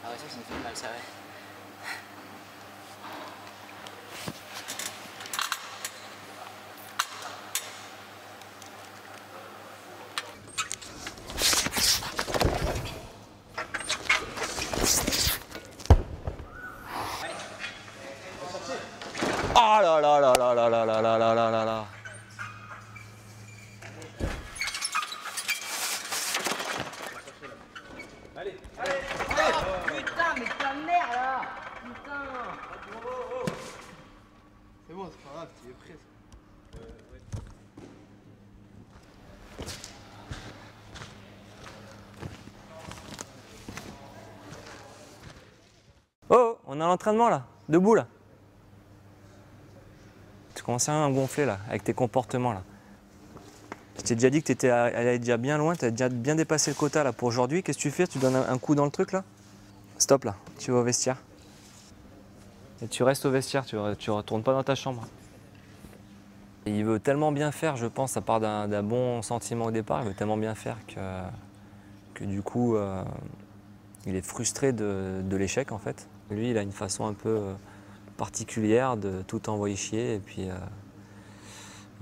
Ah ouais, ça me fait mal, ça, ouais. Oh là là là là là là là là là là là là. Allez, allez, allez. Oh, putain, mais ta mère là. Putain. C'est bon, c'est pas grave, tu es prêt. Oh, on est à l'entraînement là, debout là. Tu commences à me gonfler là, avec tes comportements là. Je t'ai déjà dit que tu allais déjà bien loin, tu as déjà bien dépassé le quota là pour aujourd'hui. Qu'est-ce que tu fais? Tu donnes un coup dans le truc là? Stop là, tu vas au vestiaire. Et tu restes au vestiaire, tu retournes pas dans ta chambre. Et il veut tellement bien faire, je pense, à part d'un bon sentiment au départ, il veut tellement bien faire que du coup, il est frustré de l'échec en fait. Lui, il a une façon un peu particulière de tout envoyer chier et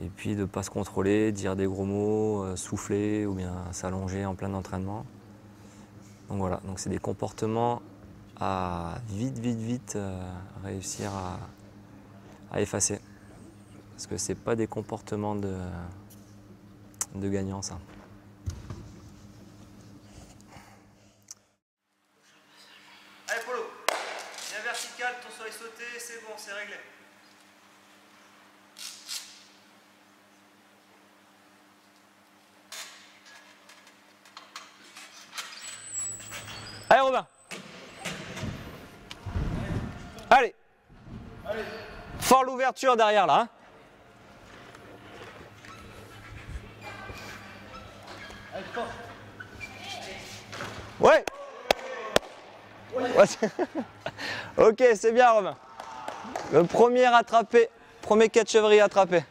puis de ne pas se contrôler, dire des gros mots, souffler ou bien s'allonger en plein entraînement. Donc voilà, donc c'est des comportements à vite réussir à effacer. Parce que c'est pas des comportements de gagnants ça. Allez Polo, bien vertical, ton sol est sauté, c'est bon, c'est réglé. Allez Robin. Allez. Fort l'ouverture derrière là. Hein. Ouais. Ok, c'est bien Romain. Le premier rattrapé, premier catch-chevrier attrapé.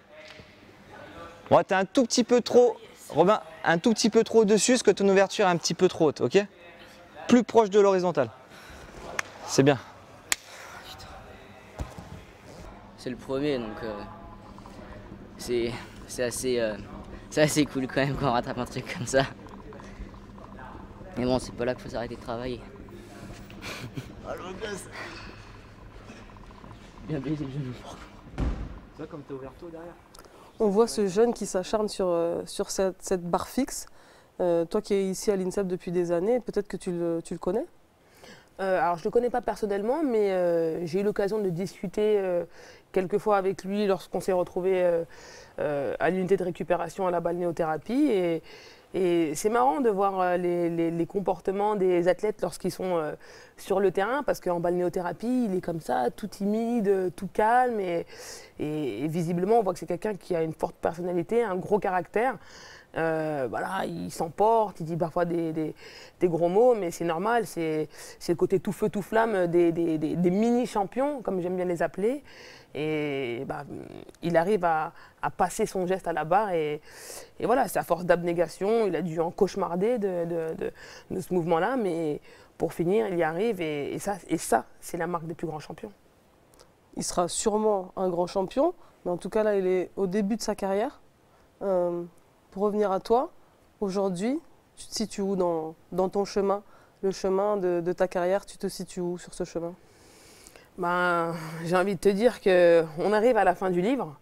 Bon, t'es un tout petit peu trop, Robin, un tout petit peu trop au-dessus, parce que ton ouverture est un petit peu trop haute, ok? Plus proche de l'horizontale. C'est bien. C'est le premier, donc c'est assez cool quand même quand on rattrape un truc comme ça. Mais bon, c'est pas là qu'il faut s'arrêter de travailler. Bien baisé le genou. Tu vois comme t'es ouvert tôt derrière. On voit ce jeune qui s'acharne sur cette barre fixe. Toi qui es ici à l'INSEP depuis des années, peut-être que tu le connais? Alors je ne le connais pas personnellement, mais j'ai eu l'occasion de discuter quelques fois avec lui lorsqu'on s'est retrouvés à l'unité de récupération à la balnéothérapie. Et c'est marrant de voir les comportements des athlètes lorsqu'ils sont sur le terrain, parce qu'en balnéothérapie, il est comme ça, tout timide, tout calme, et visiblement, on voit que c'est quelqu'un qui a une forte personnalité, un gros caractère. Voilà, il s'emporte, il dit parfois des gros mots, mais c'est normal, c'est le côté tout feu, tout flamme des mini-champions, comme j'aime bien les appeler. Et bah, il arrive à passer son geste à la barre, et voilà, c'est à force d'abnégation, il a dû en cauchemarder de ce mouvement-là, mais pour finir, il y arrive, et ça, c'est la marque des plus grands champions. Il sera sûrement un grand champion, mais en tout cas là, il est au début de sa carrière. Pour revenir à toi, aujourd'hui, tu te situes où dans ton chemin, le chemin de ta carrière, tu te situes où sur ce chemin? Ben, j'ai envie de te dire qu'on arrive à la fin du livre.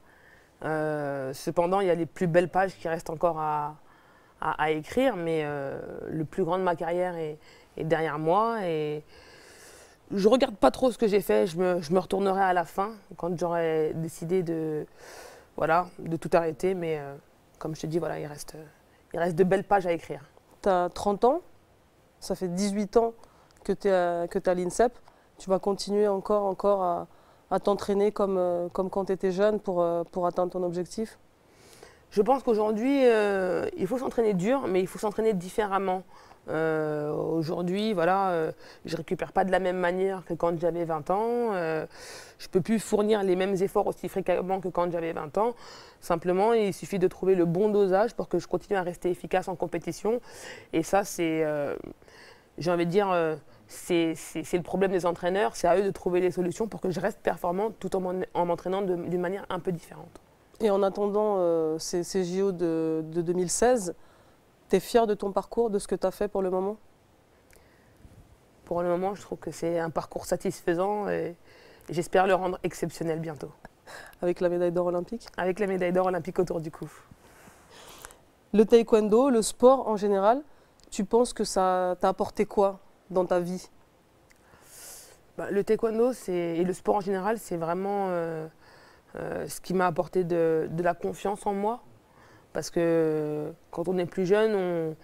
Cependant, il y a les plus belles pages qui restent encore à écrire, mais le plus grand de ma carrière est derrière moi. Et je ne regarde pas trop ce que j'ai fait, je me retournerai à la fin, quand j'aurai décidé de tout arrêter. Mais comme je te dis, voilà, il reste de belles pages à écrire. Tu as 30 ans, ça fait 18 ans que tu es à l'INSEP. Tu vas continuer encore à t'entraîner comme quand tu étais jeune pour atteindre ton objectif? Je pense qu'aujourd'hui, il faut s'entraîner dur, mais il faut s'entraîner différemment. Aujourd'hui, voilà, je ne récupère pas de la même manière que quand j'avais 20 ans. Je ne peux plus fournir les mêmes efforts aussi fréquemment que quand j'avais 20 ans. Simplement, il suffit de trouver le bon dosage pour que je continue à rester efficace en compétition. Et ça, c'est, j'ai envie de dire, c'est le problème des entraîneurs. C'est à eux de trouver les solutions pour que je reste performante tout en m'entraînant d'une manière un peu différente. Et en attendant ces JO de 2016, tu es fier de ton parcours, de ce que tu as fait pour le moment? Pour le moment, je trouve que c'est un parcours satisfaisant et j'espère le rendre exceptionnel bientôt. Avec la médaille d'or olympique? Avec la médaille d'or olympique autour du cou. Le taekwondo, le sport en général, tu penses que ça t'a apporté quoi dans ta vie? Le taekwondo et le sport en général, c'est vraiment ce qui m'a apporté de la confiance en moi. Parce que quand on est plus jeune,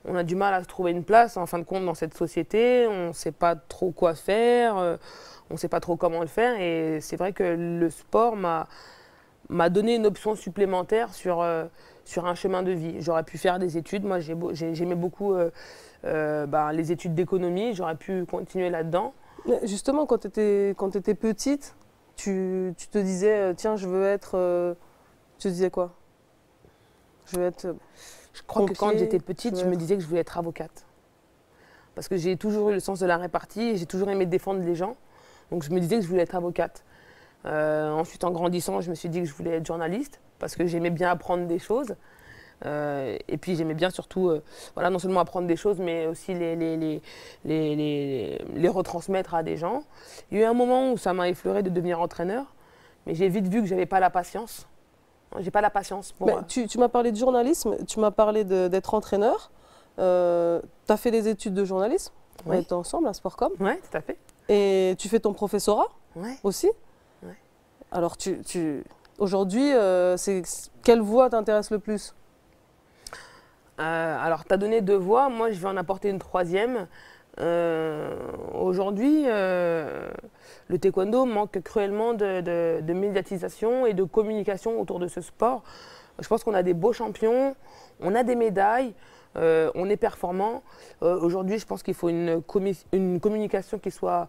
on a du mal à se trouver une place, en fin de compte, dans cette société. On ne sait pas trop quoi faire, on ne sait pas trop comment le faire. Et c'est vrai que le sport m'a donné une option supplémentaire sur un chemin de vie. J'aurais pu faire des études. Moi, j'aimais beaucoup les études d'économie. J'aurais pu continuer là-dedans. Justement, quand tu étais petite, tu te disais, tiens, je veux être... tu te disais quoi? Je veux être... Je crois que quand j'étais petite, je me disais que je voulais être avocate. Parce que j'ai toujours eu le sens de la répartie et j'ai toujours aimé défendre les gens. Donc je me disais que je voulais être avocate. Ensuite, en grandissant, je me suis dit que je voulais être journaliste parce que j'aimais bien apprendre des choses. Et puis j'aimais bien surtout, non seulement apprendre des choses, mais aussi les retransmettre à des gens. Il y a eu un moment où ça m'a effleuré de devenir entraîneur, mais j'ai vite vu que je n'avais pas la patience. J'ai pas la patience pour... Tu m'as parlé de journalisme, tu m'as parlé d'être entraîneur. Tu as fait des études de journalisme, oui. On était ensemble à Sportcom. Oui, tout à fait. Et tu fais ton professorat aussi. Ouais. Alors aujourd'hui, quelle voie t'intéresse le plus? Alors tu as donné 2 voies, moi je vais en apporter une 3e. Aujourd'hui, le taekwondo manque cruellement de médiatisation et de communication autour de ce sport. Je pense qu'on a des beaux champions, on a des médailles, on est performant. Aujourd'hui, je pense qu'il faut une communication qui soit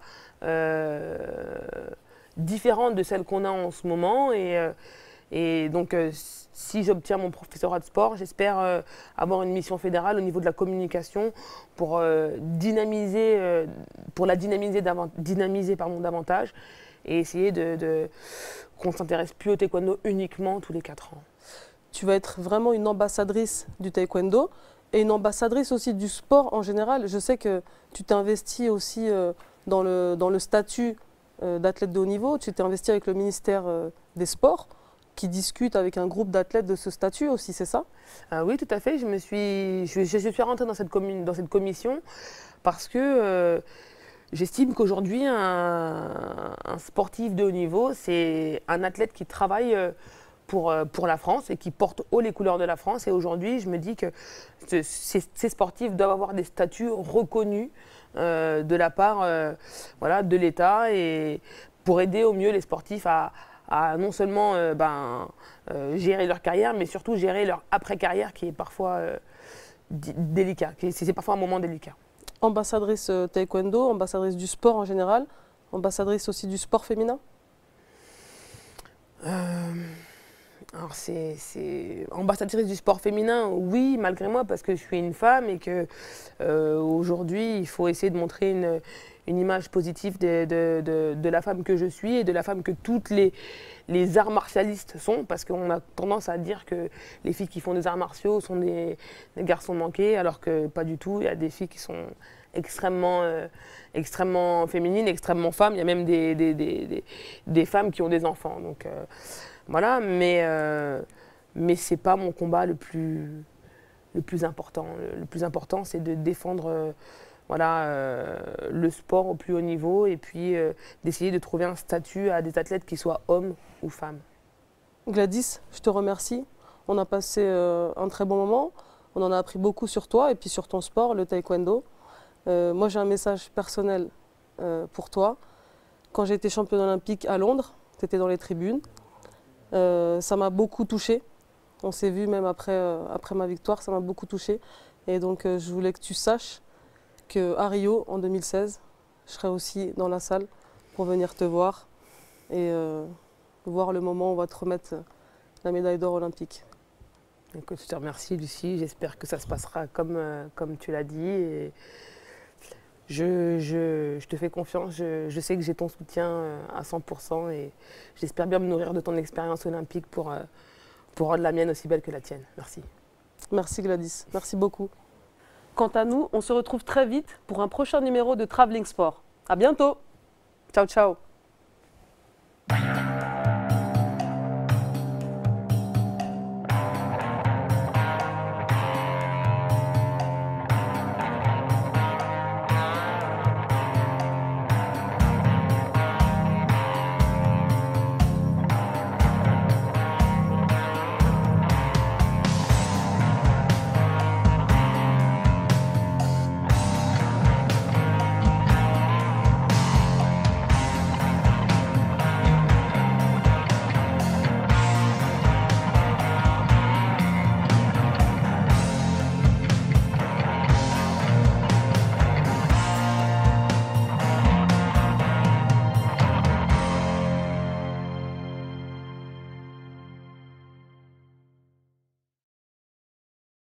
différente de celle qu'on a en ce moment. Et donc, si j'obtiens mon professorat de sport, j'espère avoir une mission fédérale au niveau de la communication pour la dynamiser davantage et essayer qu'on ne s'intéresse plus au taekwondo uniquement tous les 4 ans. Tu vas être vraiment une ambassadrice du taekwondo et une ambassadrice aussi du sport en général. Je sais que tu t'es investie aussi dans le statut d'athlète de haut niveau. Tu t'es investie avec le ministère des Sports, qui discute avec un groupe d'athlètes de ce statut aussi, c'est ça? Oui, tout à fait. Je suis rentrée dans cette commission parce que j'estime qu'aujourd'hui, un sportif de haut niveau, c'est un athlète qui travaille pour la France et qui portent haut les couleurs de la France. Et aujourd'hui, je me dis que ces sportifs doivent avoir des statuts reconnus de la part voilà, de l'État et pour aider au mieux les sportifs à non seulement gérer leur carrière, mais surtout gérer leur après-carrière qui est parfois délicat. C'est parfois un moment délicat. Ambassadrice taekwondo, ambassadrice du sport en général, ambassadrice aussi du sport féminin? Alors c'est ambassadrice du sport féminin, oui, malgré moi, parce que je suis une femme et que aujourd'hui, il faut essayer de montrer une image positive de la femme que je suis et de la femme que toutes les arts martialistes sont, parce qu'on a tendance à dire que les filles qui font des arts martiaux sont des garçons manqués, alors que pas du tout. Il y a des filles qui sont extrêmement féminines, extrêmement femmes. Il y a même des femmes qui ont des enfants. Donc voilà, mais c'est pas mon combat le plus important. Le plus important, c'est de défendre le sport au plus haut niveau et puis d'essayer de trouver un statut à des athlètes qui soient hommes ou femmes. Gladys, je te remercie. On a passé un très bon moment. On en a appris beaucoup sur toi et puis sur ton sport, le taekwondo. Moi, j'ai un message personnel pour toi. Quand j'ai été championne olympique à Londres, tu étais dans les tribunes. Ça m'a beaucoup touchée. On s'est vu même après ma victoire, ça m'a beaucoup touchée. Et donc, je voulais que tu saches qu'à Rio, en 2016, je serai aussi dans la salle pour venir te voir et voir le moment où on va te remettre la médaille d'or olympique. Écoute, je te remercie, Lucie. J'espère que ça se passera comme tu l'as dit. Et je te fais confiance. Je sais que j'ai ton soutien à 100% et j'espère bien me nourrir de ton expérience olympique pour rendre la mienne aussi belle que la tienne. Merci. Merci Gladys. Merci beaucoup. Quant à nous, on se retrouve très vite pour un prochain numéro de Travelling Sport. À bientôt. Ciao, ciao.